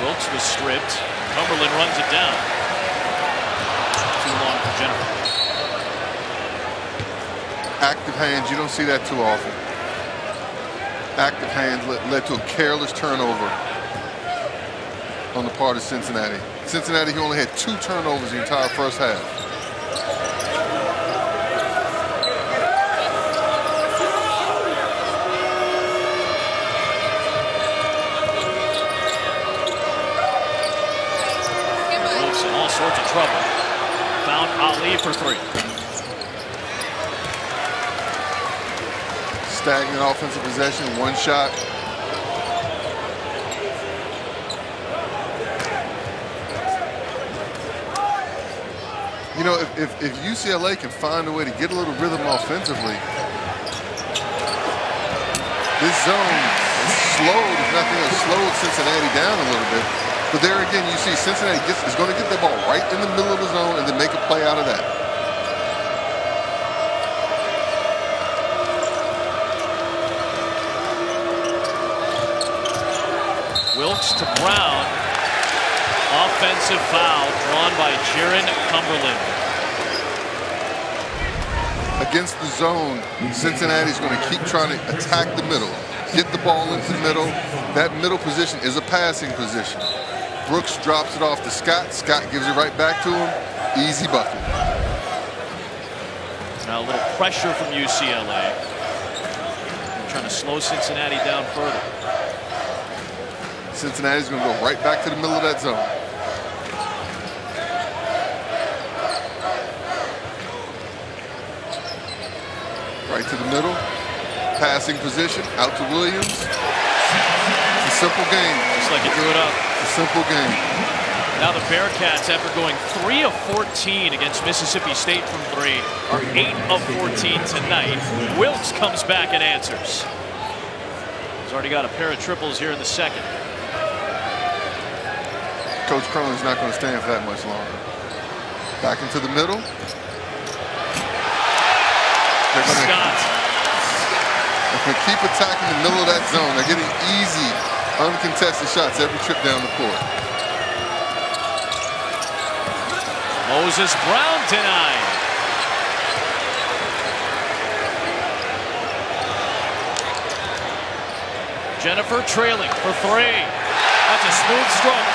Wilkes was stripped. Cumberland runs it down. Too long for Jennifer. Active hands, you don't see that too often. Active hands led to a careless turnover on the part of Cincinnati. Cincinnati, who only had 2 turnovers the entire first half. Wilkes in all sorts of trouble. Found Ali for 3. Stagnant offensive possession, 1 shot. You know, if UCLA can find a way to get a little rhythm offensively, this zone is slowed, if nothing else, slowed Cincinnati down a little bit. But there again, you see Cincinnati is going to get the ball right in the middle of the zone and then make a play out of that. Wilkes to Brown. Offensive foul drawn by Jaron Cumberland. Against the zone, Cincinnati's going to keep trying to attack the middle, get the ball into the middle. That middle position is a passing position. Brooks drops it off to Scott. Scott gives it right back to him. Easy bucket. Now a little pressure from UCLA. They're trying to slow Cincinnati down further. Cincinnati's going to go right back to the middle of that zone. Right to the middle. Passing position. Out to Williams. It's a simple game. Just like you drew it up. It's a simple game. Now the Bearcats, after going 3 of 14 against Mississippi State from 3, are 8 of 14 tonight. Wilkes comes back and answers. He's already got a pair of triples here in the second. Coach Cronin's not going to stand for that much longer. Back into the middle. They're going to keep attacking the middle of that zone. They're getting easy, uncontested shots every trip down the court. Moses Brown denied. Jennifer trailing for 3. That's a smooth stroke.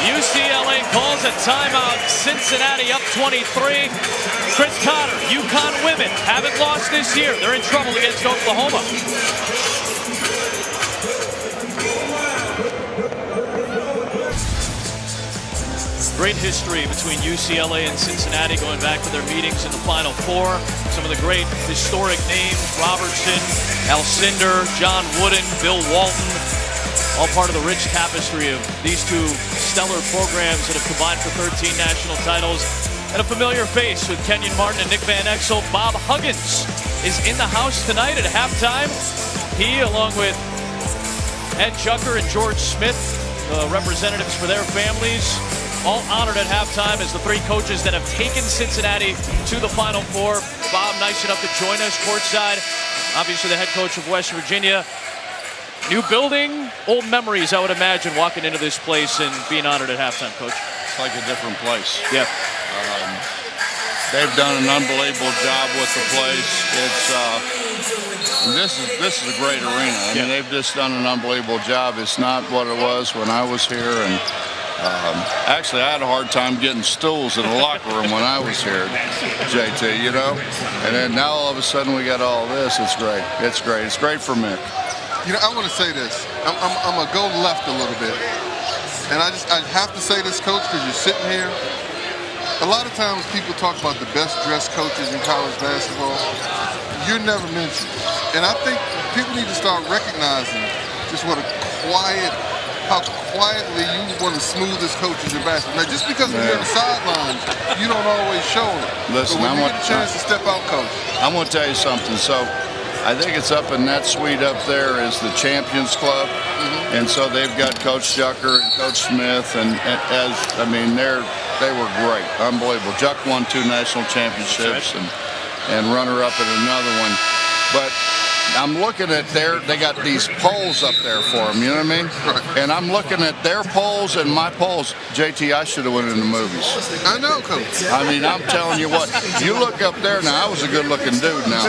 UCLA calls a timeout. Cincinnati up 23. Chris Cotter, UConn women haven't lost this year. They're in trouble against Oklahoma. Great history between UCLA and Cincinnati going back to their meetings in the Final Four. Some of the great historic names: Robertson, Alcindor, John Wooden, Bill Walton. All part of the rich tapestry of these two stellar programs that have combined for 13 national titles. And a familiar face with Kenyon Martin and Nick Van Exel. Bob Huggins is in the house tonight at halftime. He, along with Ed Jucker and George Smith, the representatives for their families, all honored at halftime as the 3 coaches that have taken Cincinnati to the Final Four. Bob, nice enough to join us courtside. Obviously the head coach of West Virginia. New building, old memories, I would imagine, walking into this place and being honored at halftime, Coach. It's like a different place. Yeah. They've done an unbelievable job with the place. It's this is a great arena. I mean, they've just done an unbelievable job. It's not what it was when I was here, and actually, I had a hard time getting stools in the locker room when I was here, JT. You know, and then now all of a sudden we got all this. It's great. It's great. It's great for Mick. You know, I want to say this. I'm going to go left a little bit. And I have to say this, Coach, because you're sitting here. A lot of times people talk about the best dressed coaches in college basketball. you're never mentioned. And I think people need to start recognizing just how quietly you one of the smoothest coaches in basketball. Now, just because when you're on the sidelines, you don't always show it. Listen, but when you get a chance to step out, Coach. I'm going to tell you something. So I think it's up in that suite up there is the Champions Club. And so they've got Coach Jucker and Coach Smith. And they were great. Unbelievable. Juck won 2 national championships and runner-up in another one. But I'm looking at they got these poles up there for them, you know what I mean? Right. And I'm looking at their poles and my poles. JT, I should have went in the movies. I know, Coach. I mean, I'm telling you what, you look up there now, I was a good-looking dude now.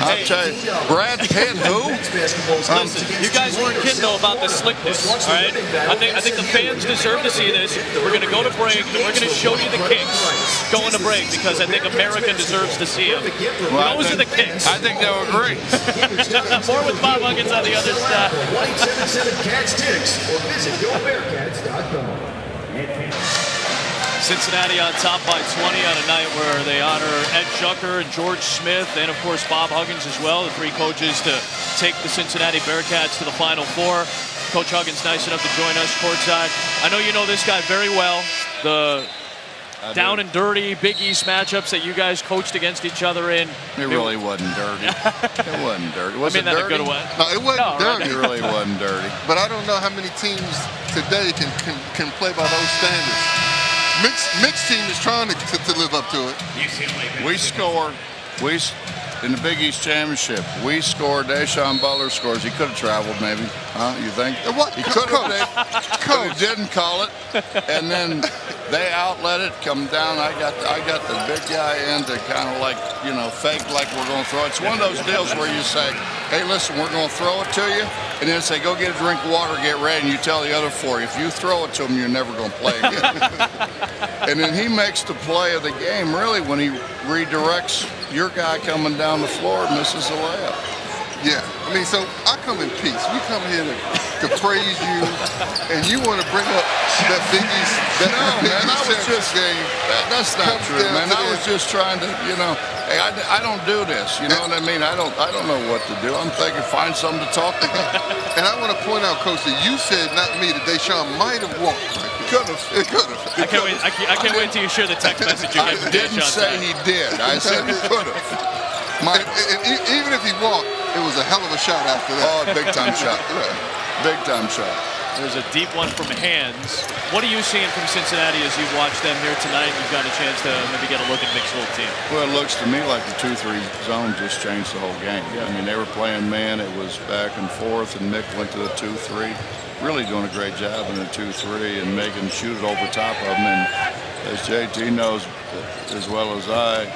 I'll tell you, Brad Pitt, who? Listen, you guys weren't kidding, though, about the slickness, all right? I think the fans deserve to see this. We're going to go to break, and we're going to show you the kicks going to break because I think America deserves to see them. Well, Those are the kicks. I think they were great. More with Bob Huggins on the other side. 1-877-CATS TICKS or visit yourbearcats.com. Cincinnati on top by 20 on a night where they honor Ed Jucker and George Smith and, of course, Bob Huggins as well, the 3 coaches to take the Cincinnati Bearcats to the Final Four. Coach Huggins nice enough to join us courtside. I know you know this guy very well. The down and dirty Big East matchups that you guys coached against each other in. It really wasn't dirty. It wasn't dirty. Was it that dirty? a good way. No, it wasn't dirty. It really wasn't dirty. But I don't know how many teams today can play by those standards. Mixed team is trying to live up to it. We scored. In the Big East Championship, we scored. Deshaun Butler scores. He could have traveled, maybe. Huh? You think? What? He could have, but he didn't call it. And then they outlet it, come down. I got the big guy in to kind of like, fake like we're going to throw it. It's one of those deals where you say, hey, listen, we're going to throw it to you. And then say, go get a drink of water, get ready. And you tell the other 4, if you throw it to them, you're never going to play again. And then he makes the play of the game, really, when he redirects your guy coming down the floor, misses the layup. Yeah, I mean, so I come in peace. We come here to praise you, and you want to bring up that Big East, game. That's not true, man. I was just trying to, hey, I don't do this. You know what I mean? I don't know what to do. I'm thinking, find something to talk about. And I want to point out, Coach, that you said, not me, that Deshaun might have walked. Could have. It could have. I can't wait till you share the text message you I get from didn't Deshaun say tonight. he did. I said he could have. And even if he walked, it was a hell of a shot after that. Oh, big time shot. Big time shot. There's a deep one from Hands. What are you seeing from Cincinnati as you've watched them here tonight? You've got a chance to maybe get a look at Mick's little team. Well, it looks to me like the 2-3 zone just changed the whole game. Yeah. I mean, they were playing man. It was back and forth, and Mick went to the 2-3. Really doing a great job in the 2-3 and making shoot it over top of them. And as JT knows as well as I,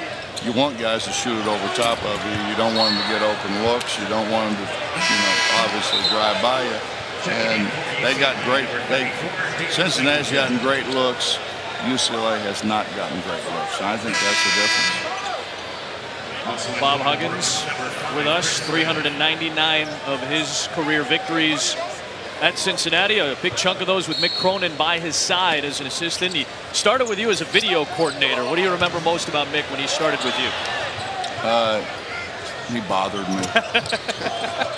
you want guys to shoot it over top of you. You don't want them to get open looks. You don't want them to, obviously drive by you. And they got Cincinnati's gotten great looks. UCLA has not gotten great looks. And I think that's the difference. Bob Huggins with us, 399 of his career victories at Cincinnati. A big chunk of those with Mick Cronin by his side as an assistant. He started with you as a video coordinator. What do you remember most about Mick when he started with you? He bothered me.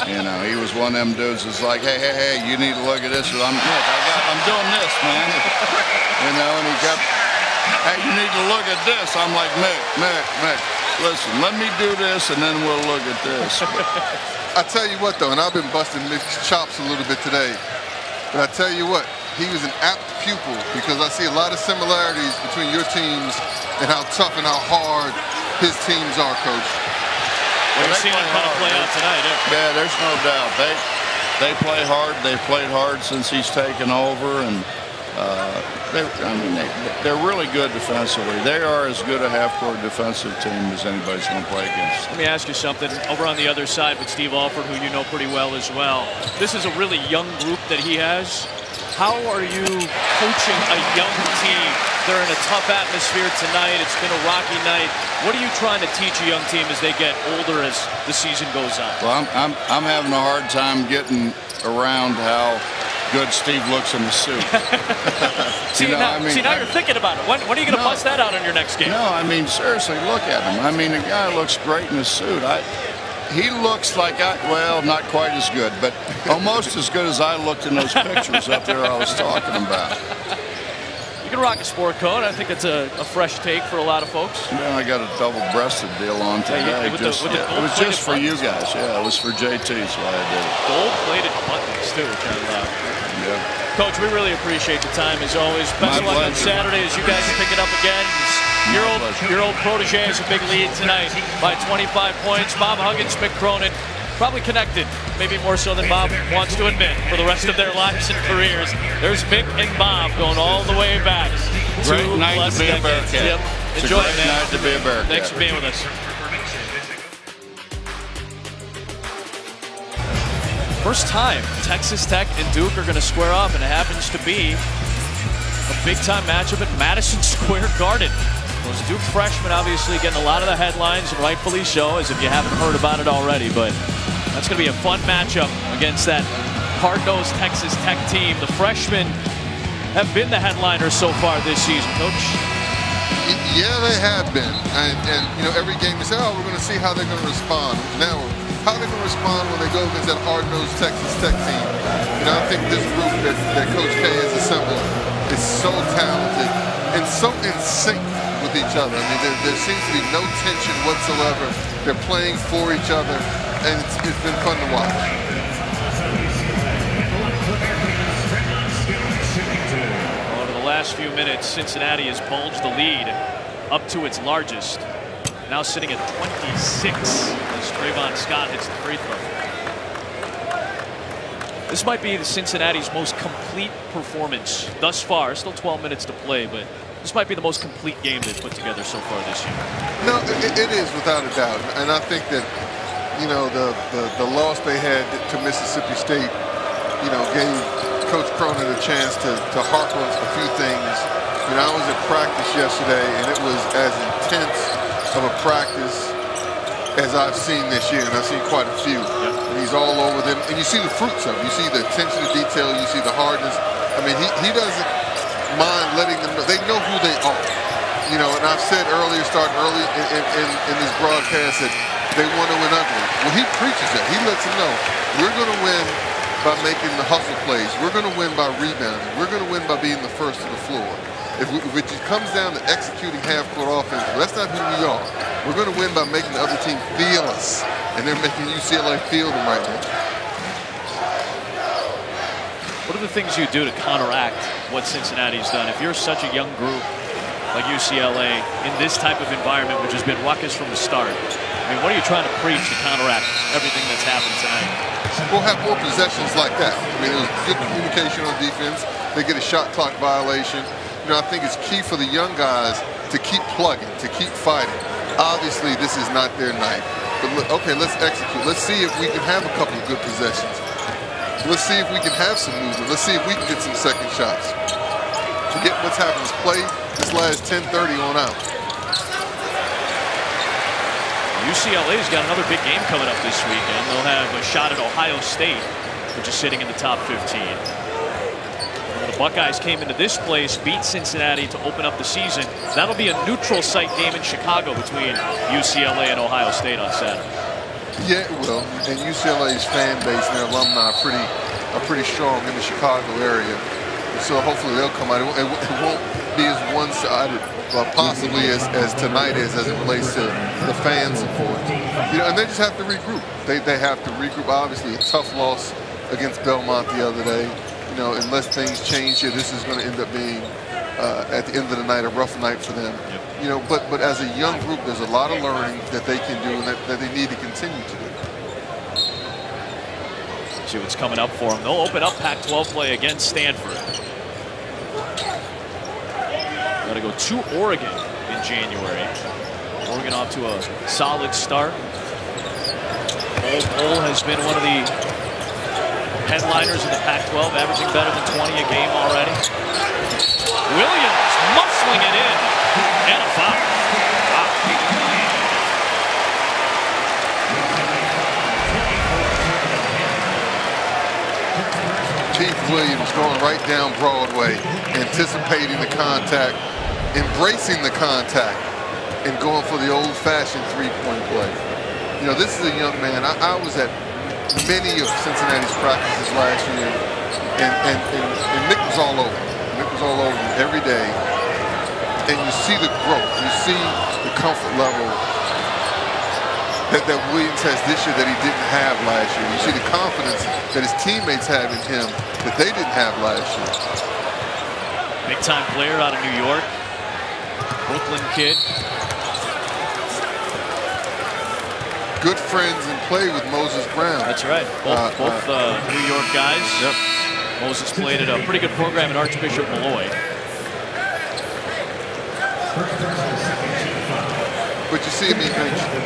He was one of them dudes that's like, hey, you need to look at this. I'm doing this, man. And he kept, hey, you need to look at this. I'm like, Mick, listen, let me do this, and then we'll look at this. I tell you what, though, and I've been busting Mick's chops a little bit today, but I tell you what, he was an apt pupil because I see a lot of similarities between your teams and how tough and how hard his teams are, Coach. Well, you're seeing it kind of play out tonight, Yeah, there's no doubt. They play hard. They've played hard since he's taken over, and they're really good defensively. They are as good a half-court defensive team as anybody's going to play against. Let me ask you something. Over on the other side with Steve Alford, who you know pretty well as well. This is a really young group that he has. How are you coaching a young team? They're in a tough atmosphere tonight. It's been a rocky night. What are you trying to teach a young team as they get older as the season goes on? Well, I'm having a hard time getting around how good Steve looks in the suit. See, You know, now, I mean, now you're thinking about it. When are you going to bust that out in your next game? No, I mean, seriously, look at him. I mean, the guy looks great in his suit. He looks like well, not quite as good, but almost as good as I looked in those pictures up there I was talking about. You can rock a sport coat. I think it's a fresh take for a lot of folks. Then I got a double-breasted deal on today. Yeah, with the it was just for you guys. Yeah, it was for JT, so I did it. Gold-plated buttons, too, which I love. Yeah. Coach, we really appreciate the time, as always. Best of luck on pleasure. Saturday as you guys pick it up again. Your old protege has a big lead tonight by 25 points. Bob Huggins, Mick Cronin, probably connected, maybe more so than Bob wants to admit, for the rest of their lives and careers. There's Mick and Bob going all the way back. Great night to be a decades. Bearcat. Yep. It's Enjoy a great it, man. night to be a Bearcat. Thanks for being with us. First time Texas Tech and Duke are going to square up, and it happens to be a big-time matchup at Madison Square Garden. Those Duke freshmen obviously getting a lot of the headlines, and rightfully so, as if you haven't heard about it already. But that's going to be a fun matchup against that hard-nosed Texas Tech team. The freshmen have been the headliners so far this season, Coach. Yeah, they have been. And you know, every game you say, oh, we're going to see how they're going to respond. Now, how they're going to respond when they go against that hard-nosed Texas Tech team. You know, I think this group that Coach K has assembled is so talented and so in sync with each other. I mean, there seems to be no tension whatsoever. They're playing for each other, and it's been fun to watch. Over the last few minutes, Cincinnati has bulged the lead up to its largest. Now sitting at 26 as Trayvon Scott hits the free throw. This might be the Cincinnati's most complete performance thus far. Still 12 minutes to play, but this might be the most complete game they've put together so far this year. No, it is without a doubt. And I think that, you know, the loss they had to Mississippi State, you know, gave Coach Cronin a chance to harp on a few things. You know, I was at practice yesterday, and it was as intense of a practice as I've seen this year, and I've seen quite a few. Yep. And he's all over them, and you see the fruits of it. You see the attention to detail. You see the hardness. I mean, he doesn't mind letting them know. They know who they are. You know, and I've said earlier, starting early in this broadcast, that they want to win ugly. Well, he preaches that. He lets them know we're going to win by making the hustle plays. We're going to win by rebounding. We're going to win by being the first to the floor. If it just comes down to executing half-court offense, well, that's not who we are. We're going to win by making the other team feel us, and they're making UCLA feel them right now. What are the things you do to counteract what Cincinnati's done? If you're such a young group like UCLA in this type of environment, which has been ruckus from the start, I mean, what are you trying to preach to counteract everything that's happened tonight? We'll have more possessions like that. I mean, it was good communication on defense. They get a shot clock violation. You know, I think it's key for the young guys to keep plugging, to keep fighting. Obviously, this is not their night. But look, okay, let's execute. Let's see if we can have a couple of good possessions. Let's see if we can have some movement. Let's see if we can get some second shots. Forget what's happened. Let's play this last 10-30 on out. UCLA's got another big game coming up this weekend. They'll have a shot at Ohio State, which is sitting in the top 15. The Buckeyes came into this place, beat Cincinnati to open up the season. That'll be a neutral site game in Chicago between UCLA and Ohio State on Saturday. Yeah, it will. And UCLA's fan base and their alumni are pretty strong in the Chicago area. So hopefully they'll come out. It won't be as one-sided, possibly as tonight is, as it relates to the fan support. You know, and they just have to regroup. They have to regroup. Obviously, a tough loss against Belmont the other day. You know, unless things change here, this is going to end up being, at the end of the night, a rough night for them. Yep. You know, but as a young group, there's a lot of learning that they can do and that they need to continue to do. See what's coming up for them. They'll open up Pac-12 play against Stanford. Got to go to Oregon in January. Oregon off to a solid start. Ole has been one of the headliners in the Pac-12, averaging better than 20 a game already. Williams muscling it in, and a foul. Wow. Chief Williams going right right down Broadway, anticipating the contact, embracing the contact, and going for the old-fashioned three-point play. You know, this is a young man. I was at many of Cincinnati's practices last year, and Nick was all over. Nick was all over him every day. And you see the growth. You see the comfort level that Williams has this year that he didn't have last year. You see the confidence that his teammates have in him that they didn't have last year. Big-time player out of New York. Brooklyn kid. Good friends and play with Moses Brown. That's right. Both New York guys. Yep. Moses played at a pretty good program at Archbishop Malloy. But you see, I mean,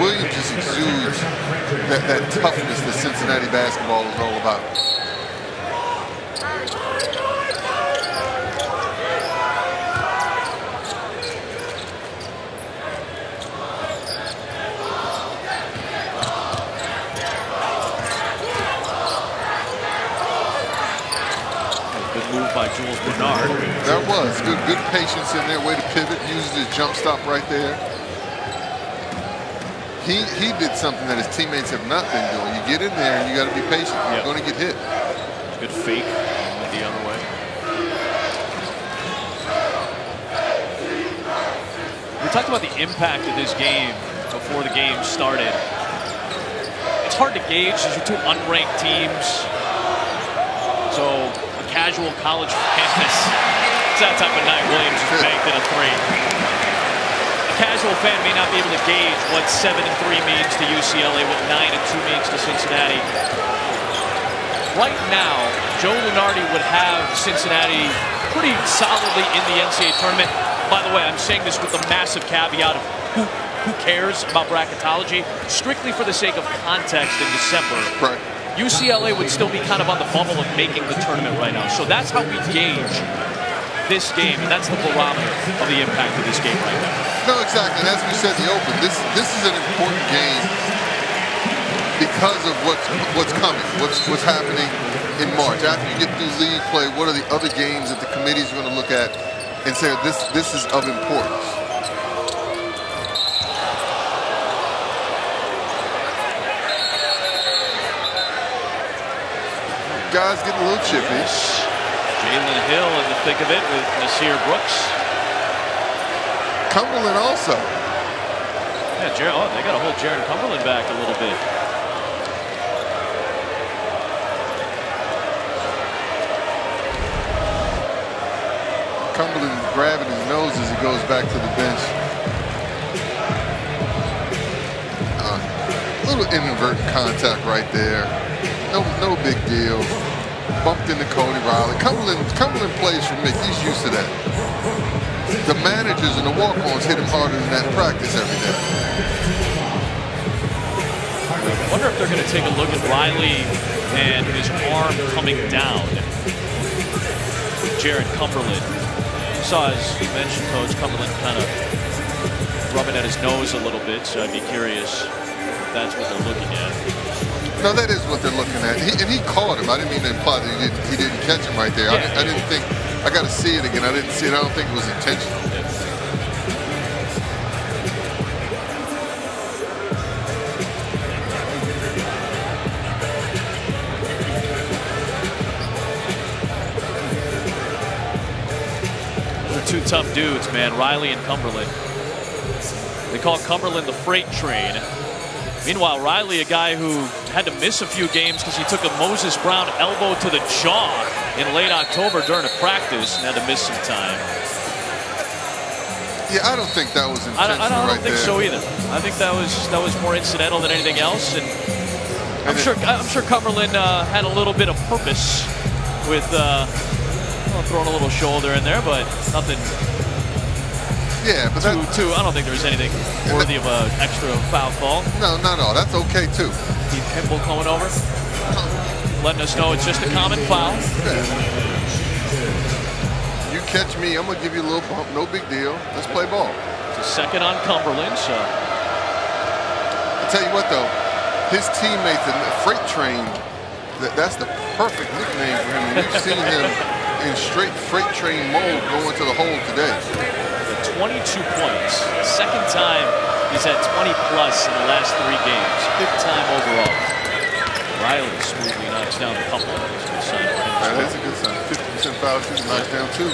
Williams just exudes that toughness that Cincinnati basketball is all about. By Jules Bernard. That was good patience in there, way to pivot, used his jump stop right there. He did something that his teammates have not been doing. You get in there and you got to be patient. You're going to get hit. Good fake the other way. We talked about the impact of this game before the game started. It's hard to gauge. These are two unranked teams. So casual college campus. It's that type of night. Williams just banked in a three. A casual fan may not be able to gauge what 7-3 means to UCLA, what 9-2 means to Cincinnati. Right now, Joe Lunardi would have Cincinnati pretty solidly in the NCAA tournament. By the way, I'm saying this with the massive caveat of who cares about bracketology, strictly for the sake of context in December. Right. UCLA would still be kind of on the bubble of making the tournament right now. So that's how we gauge this game, and that's the barometer of the impact of this game right now. No, exactly. And as we said in the open, this is an important game because of what's coming, what's happening in March. After you get through league play, what are the other games that the committees are going to look at and say this is of importance? Guys getting a little chippy. Jalen Hill in the thick of it with Nasir Brooks. Cumberland also. Yeah, they got to hold Jaron Cumberland back a little bit. Cumberland grabbing his nose as he goes back to the bench. A little inadvertent contact right there. No big deal. Bumped into Cody Riley. Cumberland plays for Mick. He's used to that. The managers and the walk-ons hit him harder than that in practice every day. I wonder if they're going to take a look at Riley and his arm coming down. Jared Cumberland. You saw, as you mentioned, Coach, Cumberland kind of rubbing at his nose a little bit, so I'd be curious if that's what they're looking at. No, that is what they're looking at. And he caught him. I didn't mean to imply that he didn't catch him right there. Yeah, I didn't think. I got to see it again. I didn't see it. I don't think it was intentional. Yeah. They're two tough dudes, man. Riley and Cumberland. They call Cumberland the freight train. Meanwhile, Riley, a guy who had to miss a few games because he took a Moses Brown elbow to the jaw in late October during a practice and had to miss some time. Yeah, I don't think that was intentional. I don't right think there. so either. I think that was more incidental than anything else. And I'm sure Cumberland had a little bit of purpose with throwing a little shoulder in there, but nothing. Yeah, but I don't think there's anything worthy of an extra foul call. No, not at all. That's okay too. Keith Kimball coming over, letting us know it's just a common foul. Yeah. You catch me, I'm gonna give you a little bump. No big deal. Let's play ball. It's a second on Cumberland. So I tell you what though, his teammates, the freight train, that's the perfect nickname for him. We've seen him in straight freight train mode going to the hole today. 22 points. Second time he's had 20 plus in the last 3 games. 5th time overall. Riley smoothly knocks down a couple. That's a good sign for him. That's a good sign. 50% foul shooting, knocked down 2.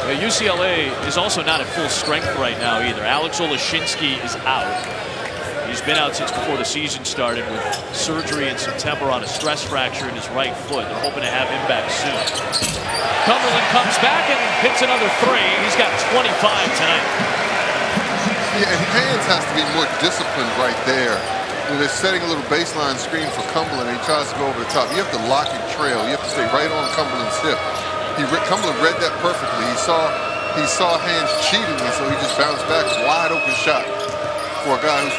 UCLA is also not at full strength right now either. Alex Olashinsky is out. He's been out since before the season started with surgery in September on a stress fracture in his right foot. They're hoping to have him back soon. Cumberland comes back and hits another 3. He's got 25 tonight. Yeah, and Hands has to be more disciplined right there. When they're setting a little baseline screen for Cumberland and he tries to go over the top, you have to lock and trail. You have to stay right on Cumberland's hip. Cumberland read that perfectly. He saw Hands cheating, and so he just bounced back. Wide open shot for a guy who's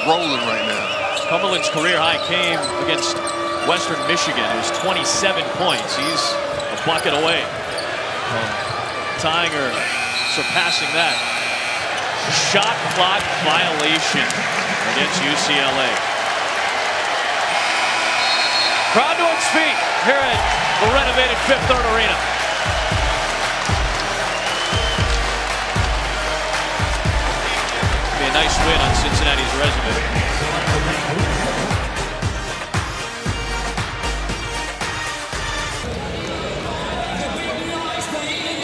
rolling right now. Cumberland's career high came against Western Michigan. It was 27 points. He's a bucket away from tying or surpassing that. Shot clock violation against UCLA. Crowd to its feet here at the renovated Fifth Third Arena. Be a nice win on Cincinnati's resume.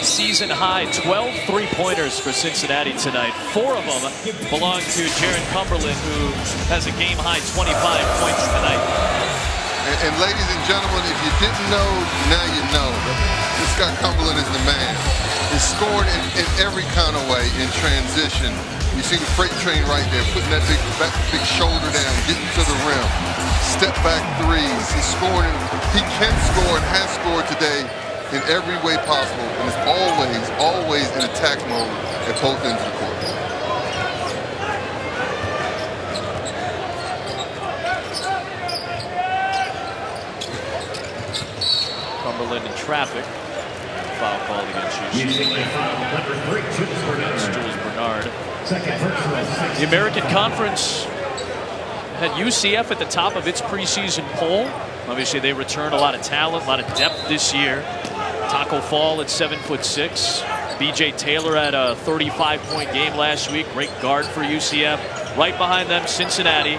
Season high 12 3-pointers for Cincinnati tonight. 4 of them belong to Jaron Cumberland, who has a game high 25 points tonight. And ladies and gentlemen, if you didn't know, now you know. This guy Cumberland is the man. He's scoring in every kind of way in transition. You see the freight train right there, putting that big shoulder down, getting to the rim. Step back threes. He's scoring. He can score and has scored today in every way possible, and is always in attack mode at both ends of the court. Cumberland in traffic. Foul called against UCLA. Jules Bernard. The American Conference had UCF at the top of its preseason poll. Obviously, they return a lot of talent, a lot of depth this year. Taco Fall at 7'6". BJ Taylor had a 35-point game last week. Great guard for UCF. Right behind them, Cincinnati.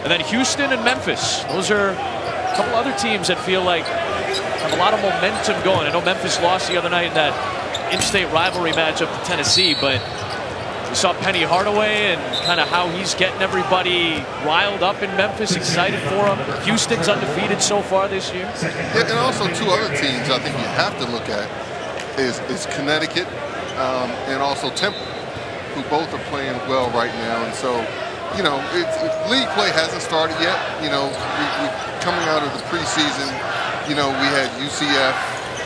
And then Houston and Memphis. Those are a couple other teams that feel like have a lot of momentum going. I know Memphis lost the other night in that in-state rivalry matchup to Tennessee, but we saw Penny Hardaway and kind of how he's getting everybody riled up in Memphis, excited for him. Houston's undefeated so far this year. Yeah, and also 2 other teams I think you have to look at is Connecticut and also Temple, who both are playing well right now. And so, you know, league play hasn't started yet. You know, we coming out of the preseason, you know, we had UCF,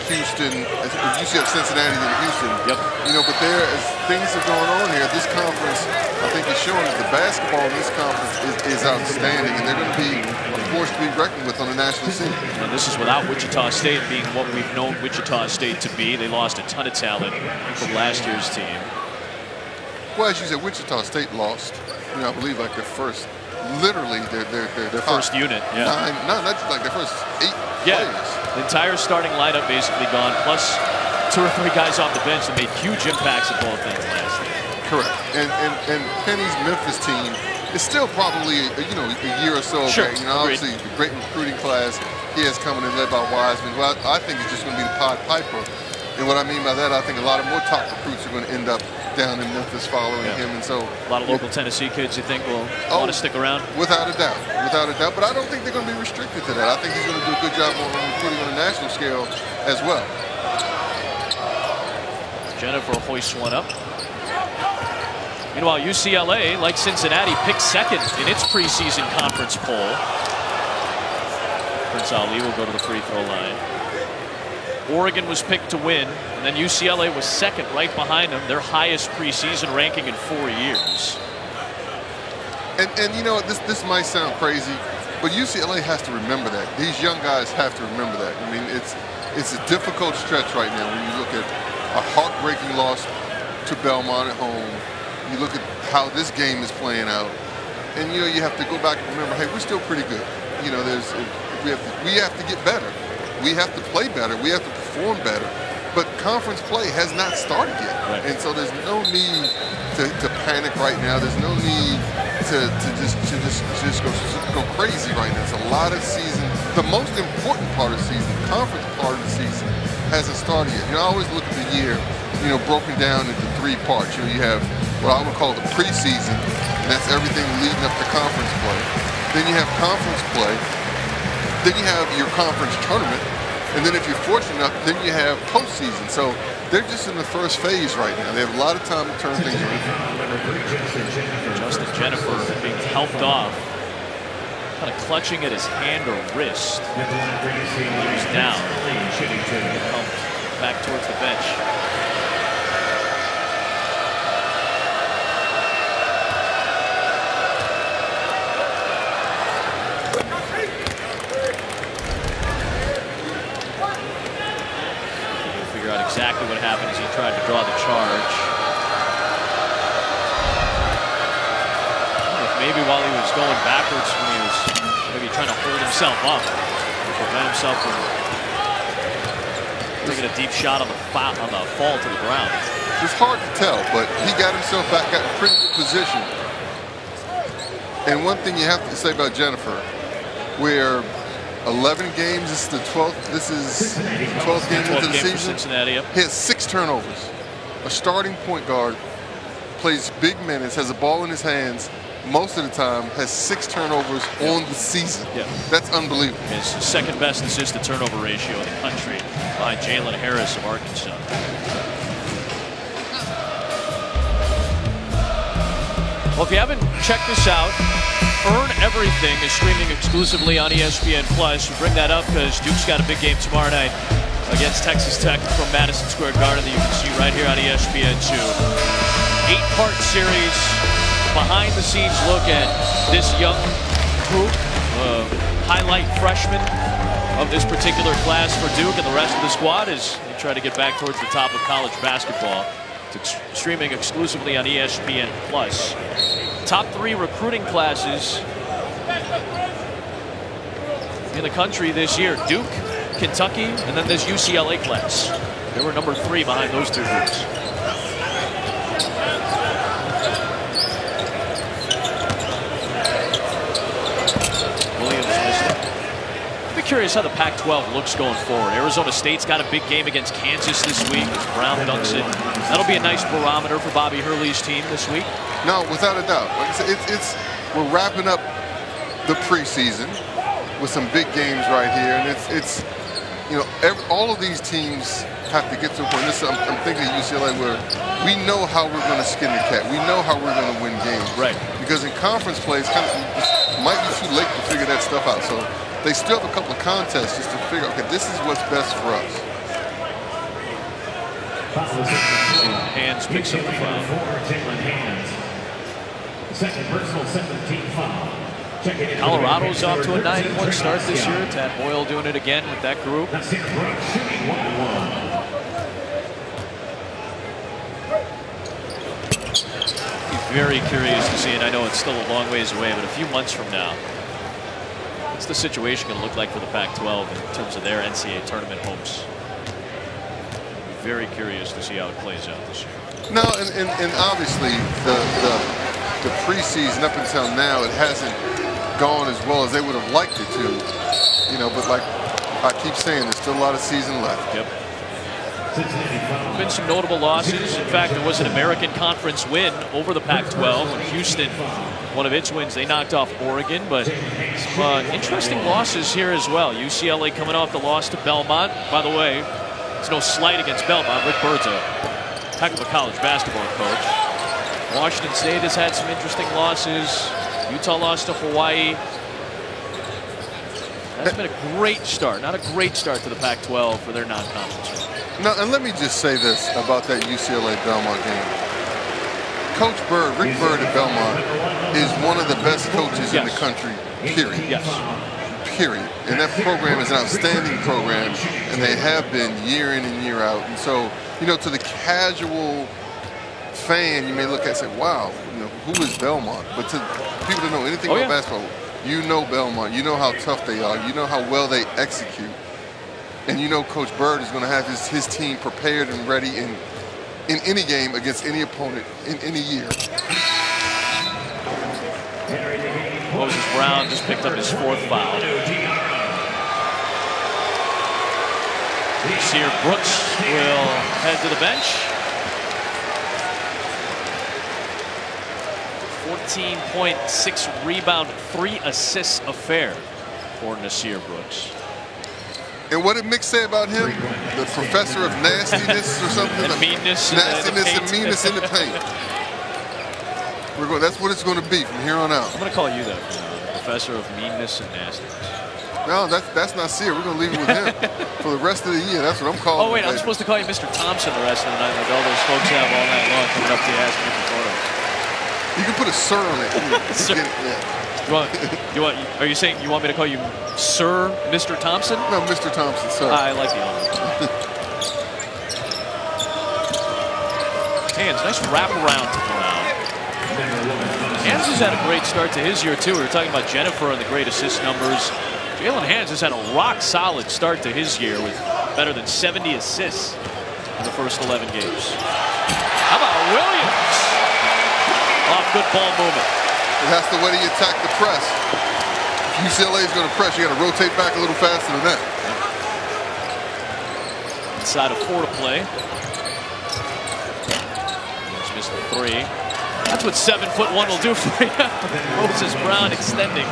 Houston, UCF, Cincinnati, and Houston. Yep. You know, but there, as things are going on here, this conference, I think, is showing that the basketball in this conference is outstanding, and they're going to be a force to be reckoned with on the national scene. And this is without Wichita State being what we've known Wichita State to be. They lost a ton of talent from last year's team. Well, as you said, Wichita State lost, you know, I believe like their first, literally their first unit, yeah. Not just like their first 8 players. The entire starting lineup basically gone, plus 2 or 3 guys off the bench that made huge impacts at both ends last year. Correct. And Penny's Memphis team is still probably a year or so Sure. away. You know, obviously the great recruiting class he has coming in, led by Wiseman. Well, I think it's just going to be the Pied Piper. And what I mean by that, I think a lot of more top recruits are going to end up down in Memphis following him. And so a lot of local Tennessee kids you think will want to stick around? Without a doubt. But I don't think they're going to be restricted to that. I think he's going to do a good job on recruiting on a national scale as well. Jennifer hoists one up. Meanwhile, UCLA, like Cincinnati, picked second in its preseason conference poll. Prince Ali will go to the free throw line. Oregon was picked to win, and then UCLA was second right behind them, their highest preseason ranking in 4 years. And you know, this might sound crazy, but UCLA has to remember that. These young guys have to remember that. I mean, it's a difficult stretch right now when you look at a heartbreaking loss to Belmont at home. You look at how this game is playing out, and you know, you have to go back and remember, hey, we're still pretty good. You know, we have to get better. we have to play better. We have to perform better. But conference play has not started yet. Right. And so there's no need to panic right now. There's no need to just go crazy right now. It's a lot of season. The most important part of the season, the conference part of the season, hasn't started yet. I always look at the year, broken down into 3 parts. You have what I would call the preseason, and that's everything leading up to conference play. Then you have conference play. Then you have your conference tournament. And then if you're fortunate enough, then you have postseason. So they're just in the first phase right now. They have a lot of time to turn things around. Justin Jennifer being helped off, kind of clutching at his hand or wrist. He was down. Helped back towards the bench. Exactly what happened as he tried to draw the charge. Maybe while he was going backwards when he was maybe trying to hold himself up, prevent himself from taking a deep shot on the fall to the ground. It's hard to tell, but he got himself back, got in a pretty good position. And one thing you have to say about Jennifer, where 11 games. This is the 12th. This is 12th game into the season. Cincinnati, yep. He has 6 turnovers. A starting point guard plays big minutes, has a ball in his hands most of the time, has 6 turnovers on the season. Yep. That's unbelievable. His second best assist to turnover ratio in the country behind Jalen Harris of Arkansas. Well, if you haven't checked this out, Earn Everything is streaming exclusively on ESPN+. We bring that up because Duke's got a big game tomorrow night against Texas Tech from Madison Square Garden that you can see right here on ESPN2. 8-part series, behind-the-scenes look at this young group, highlight freshmen of this particular class for Duke, and the rest of the squad as they try to get back towards the top of college basketball. It's streaming exclusively on ESPN+. Top 3 recruiting classes in the country this year: Duke, Kentucky, and then this UCLA class. They were number 3 behind those 2 groups. Williams missed it. I'd be curious how the Pac-12 looks going forward. Arizona State's got a big game against Kansas this week as Brown dunks it. That'll be a nice barometer for Bobby Hurley's team this week. No, without a doubt. Like I said, we're wrapping up the preseason with some big games right here, and it's all of these teams have to get to a point. I'm thinking of UCLA where we know how we're going to skin the cat. We know how we're going to win games. Right. Because in conference play, it might be too late to figure that stuff out. So they still have a couple of contests just to figure out, okay, this is what's best for us. Hands picks up the foul. Second personal 17 foul. Colorado's off to a 9-1 start this year. Tad Boyle doing it again with that group. Be very curious to see, and I know it's still a long ways away, but a few months from now, what's the situation going to look like for the Pac-12 in terms of their NCAA tournament hopes? Very curious to see how it plays out this year. No, and obviously the preseason up until now, it hasn't gone as well as they would have liked it to. But like I keep saying, there's still a lot of season left. Yep. Been some notable losses. In fact, there was an American Conference win over the Pac-12 when Houston, one of its wins, they knocked off Oregon. But some interesting losses here as well. UCLA coming off the loss to Belmont. By the way, it's no slight against Belmont. Rick Bird's a heck of a college basketball coach. Washington State has had some interesting losses. Utah lost to Hawaii. That's been a great start. Not a great start to the Pac-12 for their non-conference. No, and let me just say this about that UCLA-Belmont game. Coach Bird, Rick Bird at Belmont, is one of the best coaches in the country, period. Yes. Period. And that program is an outstanding program, and they have been year in and year out. And so, to the casual fan, you may look at and say, wow, who is Belmont? But to people that know anything about basketball, you know Belmont. You know how tough they are. You know how well they execute. And you know Coach Bird is going to have his team prepared and ready in any game against any opponent in any year. Moses Brown just picked up his 4th foul. Sear Brooks will head to the bench. 14.6 rebound, 3 assists affair for Nasir Brooks. And what did Mick say about him? The professor of nastiness or something? And meanness. Nastiness and meanness in the paint. That's what it's going to be from here on out. I'm going to call you that, professor of meanness and nastiness. No, that's not Sear. We're going to leave it with him for the rest of the year. That's what I'm calling Oh, wait, him. I'm supposed to call you Mr. Thompson the rest of the night, like all those folks have all night long coming up to you asking for photos. You can put a sir on it. Sir. Are you saying you want me to call you Sir Mr. Thompson? No, Mr. Thompson, sir. I like the honor. Hands, nice wraparound to Brown. Hands has had a great start to his year, too. We were talking about Jennifer and the great assist numbers. Jalen Hands has had a rock-solid start to his year with better than 70 assists in the first 11 games. How about Williams? Off good ball movement. That's the way you attack the press. If UCLA is going to press, you got to rotate back a little faster than that. Inside of 4 to play. He's missed the 3. That's what 7'1" will do for you. Moses Brown extending.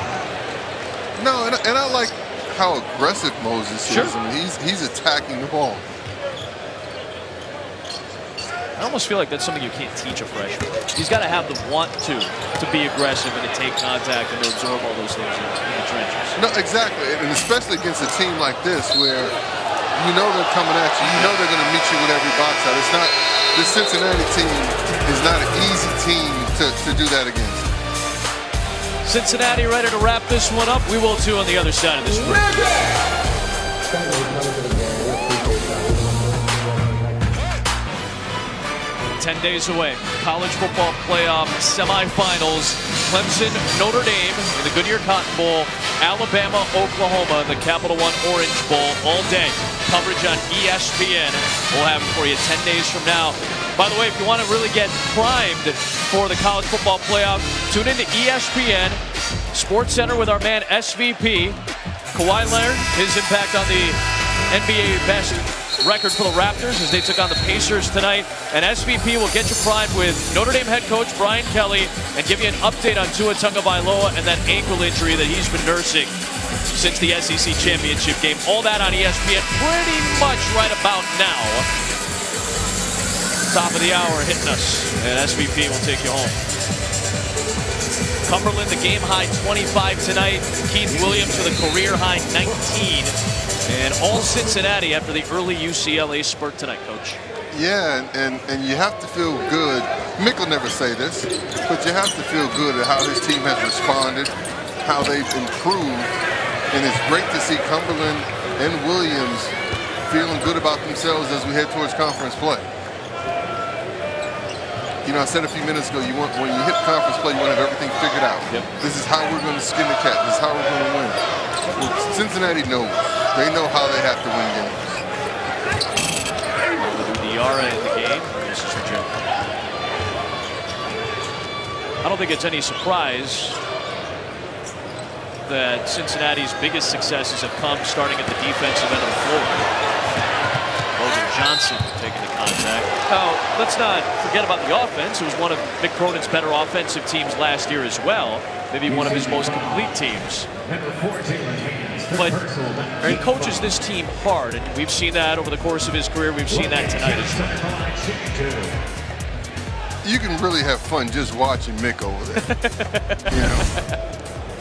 No, and I like how aggressive Moses Sure. is. I mean, he's attacking the ball. I almost feel like that's something you can't teach a freshman. He's got to have the want to be aggressive and to take contact and to absorb all those things in the trenches. No, exactly, and especially against a team like this where you know they're coming at you. You know they're going to meet you with every box out. It's not, this Cincinnati team is not an easy team to do that against. Cincinnati ready to wrap this one up. We will too on the other side of this break. 10 days away. College football playoff semifinals. Clemson, Notre Dame in the Goodyear Cotton Bowl. Alabama, Oklahoma in the Capital One Orange Bowl all day. Coverage on ESPN. We'll have it for you 10 days from now. By the way, if you want to really get primed for the college football playoff, tune into ESPN Sports Center with our man SVP. Kawhi Leonard, his impact on the NBA best record for the Raptors as they took on the Pacers tonight. And SVP will get you primed with Notre Dame head coach Brian Kelly and give you an update on Tua Tagovailoa and that ankle injury that he's been nursing since the SEC championship game. All that on ESPN pretty much right about now. Top of the hour hitting us, and SVP will take you home. Cumberland, the game high 25 tonight. Keith Williams with a career high 19. And all Cincinnati after the early UCLA spurt tonight, Coach. Yeah, and you have to feel good. Mick will never say this, but you have to feel good at how his team has responded, how they've improved. And it's great to see Cumberland and Williams feeling good about themselves as we head towards conference play. You know, I said a few minutes ago, when you hit conference play, you want to have everything figured out. Yep. This is how we're going to skin the cat. This is how we're going to win. Well, Cincinnati knows. They know how they have to win games. Diarra in the game. This is Jim. I don't think it's any surprise that Cincinnati's biggest successes have come starting at the defensive end of the floor. Logan Johnson taking the contact. Now, let's not forget about the offense. It was one of Mick Cronin's better offensive teams last year as well. Maybe one of his most complete teams. But he coaches this team hard, and we've seen that over the course of his career. We've seen that tonight as well. You can really have fun just watching Mick over there.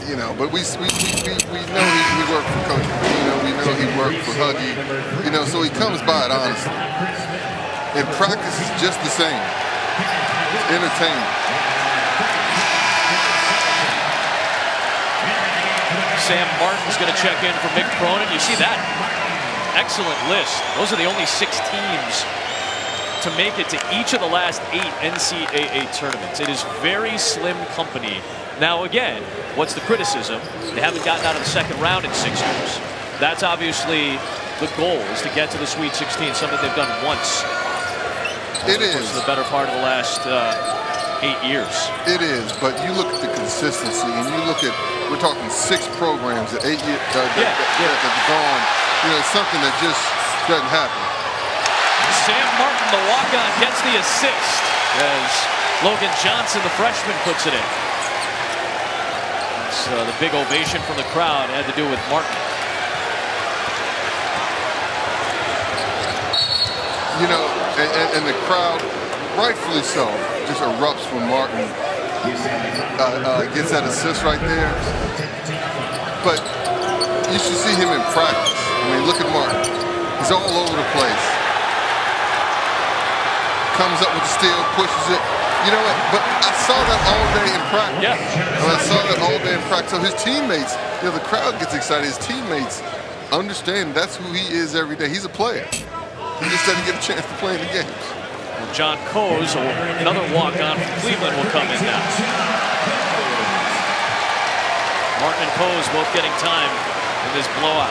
You know, but we know he worked for Coach. We know he worked for Huggy. So he comes by it honestly. And practice is just the same. It's entertaining. Sam Martin's going to check in for Mick Cronin. You see that? Excellent list. Those are the only 6 teams to make it to each of the last 8 NCAA tournaments. It is very slim company. Now again, what's the criticism? They haven't gotten out of the second round in 6 years. That's obviously the goal is to get to the Sweet 16, something they've done once. It is. The better part of the last 8 years. It is, but you look at the consistency, and you look at, we're talking 6 programs at 8 years that have gone. You know, it's something that just doesn't happen. Sam Martin, the walk-on, gets the assist as Logan Johnson, the freshman, puts it in. It's, the big ovation from the crowd had to do with Martin. You know, and the crowd, rightfully so, just erupts when Martin gets that assist right there. But you should see him in practice. I mean, look at Martin. He's all over the place. Comes up with the steal, pushes it. You know what? But I saw that all day in practice. Yeah. And I saw that all day in practice. So his teammates, you know, the crowd gets excited. His teammates understand that's who he is every day. He's a player. He just doesn't get a chance to play in the games. Well, John Coase, another walk-on from Cleveland, will come in now. Martin and Coase both getting time in this blowout.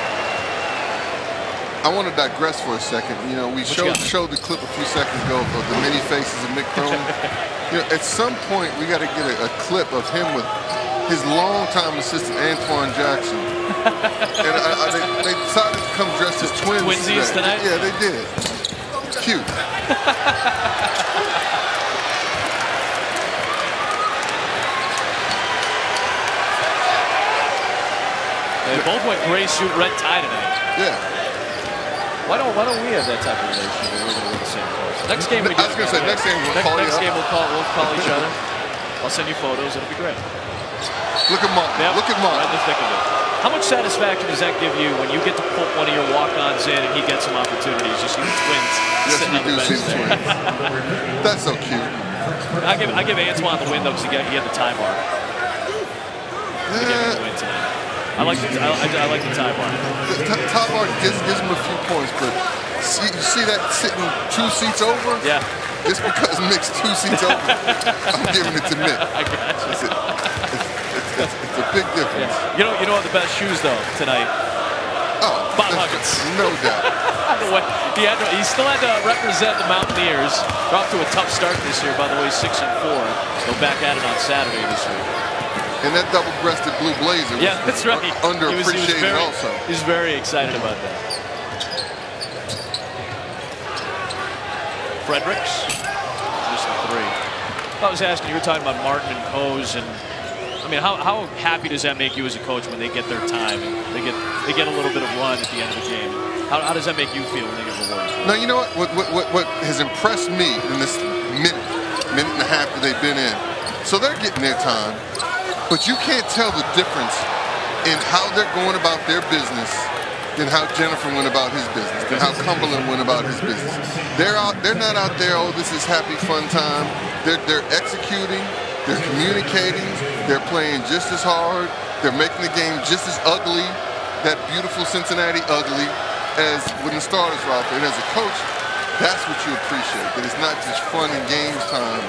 I want to digress for a second. You know, we showed the clip a few seconds ago of the many faces of Mick Cronin. You know, at some point, we got to get a clip of him with his longtime assistant, Antoine Jackson. And they decided to come dressed as twins. Twinsies tonight? Yeah, they did. Cute. They both went gray suit, red tie tonight. Yeah. Why don't we have that type of relationship where we're going to wear the same clothes? Next game we I was going to say, next game we'll call you up. Next game we'll call each other. I'll send you photos. It'll be great. Look at Martin. Yep. Look at Martin. Right in the thick of it. How much satisfaction does that give you when you get to put one of your walk-ons in and he gets some opportunities? You see the twins sitting on the bench there. That's so cute. I give Antoine the win though because he had the tie bar. I give him the win tonight. I like the tie bar. The tie bar gives him a few points, but you see that sitting 2 seats over? Yeah. Just because Mick's 2 seats over, I'm giving it to Mick. I got you. It's a big difference. Yeah. You know what the best shoes though tonight? Oh, Bob Huggins. No doubt. He still had to represent the Mountaineers. They're off to a tough start this year, by the way, 6-4. They'll back at it on Saturday this week. And that double-breasted blue blazer was that's right. underappreciated also. He's very excited about that. Fredericks, just a 3. I was asking, you were talking about Martin and Coase, and I mean, how happy does that make you as a coach when they get their time and they get a little bit of run at the end of the game? How does that make you feel when they get rewarded? Now, you know what has impressed me in this minute and a half that they've been in. So they're getting their time, but you can't tell the difference in how they're going about their business than how Jennifer went about his business, than how Cumberland went about his business. They're not out there, oh, this is happy fun time. They're executing, they're communicating, they're playing just as hard, they're making the game just as ugly, that beautiful Cincinnati ugly, as when the starters are out there. And as a coach, that's what you appreciate, that it's not just fun and games time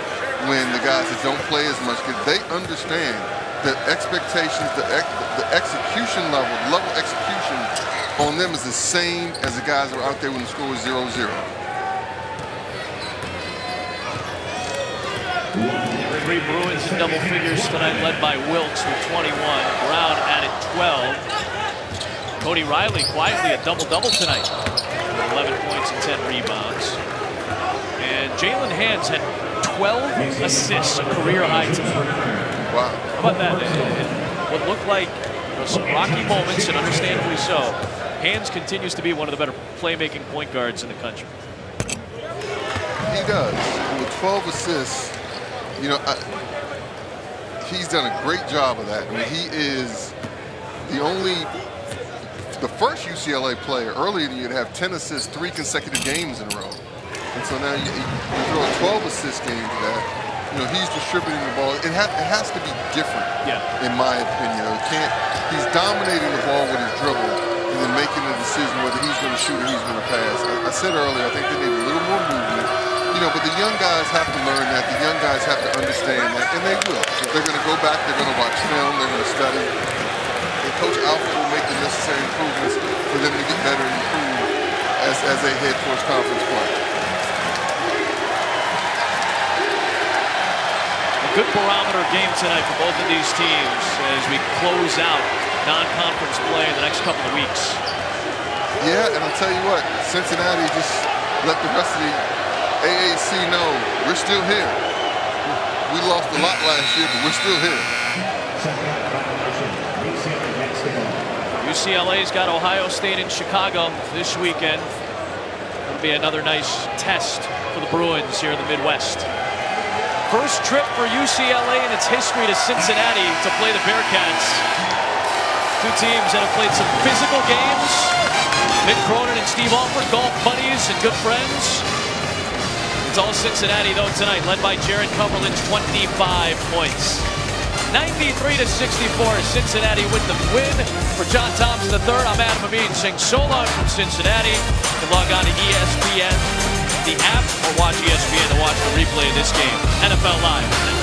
when the guys that don't play as much, because they understand the expectations, the execution level execution on them is the same as the guys that are out there when the score is 0-0. Three Bruins in double figures tonight, led by Wilkes with 21. Brown added 12. Cody Riley quietly a double-double tonight with 11 points and 10 rebounds. And Jalen Hands had 12 assists, a career high tonight. Wow. How about that? And what looked like some rocky moments, and understandably so, Hands continues to be one of the better playmaking point guards in the country. He does. And with 12 assists, you know, he's done a great job of that. I mean, he is the first UCLA player early in the year to have 10 assists 3 consecutive games in a row. And so now you throw a 12 assist game to that. You know, he's distributing the ball. It has to be different, in my opinion. He's dominating the ball with his dribble and then making the decision whether he's going to shoot or he's going to pass. I said earlier, I think they need a little more movement. You know, but the young guys have to learn that. The young guys have to understand that, and they will. They're going to go back, they're going to watch film, they're going to study. And Coach Alford will make the necessary improvements for them to get better and improve as they head towards conference play. A good barometer game tonight for both of these teams as we close out non-conference play in the next couple of weeks. Yeah, and I'll tell you what, Cincinnati just let the rest of the AAC know we're still here. We lost a lot last year, but we're still here. UCLA's got Ohio State in Chicago this weekend. It'll be another nice test for the Bruins here in the Midwest. First trip for UCLA in its history to Cincinnati to play the Bearcats. Two teams that have played some physical games. Mick Cronin and Steve Alford, golf buddies and good friends. It's all Cincinnati though tonight, led by Jared Cumberland, 25 points. 93-64, Cincinnati with the win. For John Thompson III, I'm Adam Amin saying so long from Cincinnati. You can log on to ESPN, the app, or watch ESPN to watch the replay of this game. NFL Live.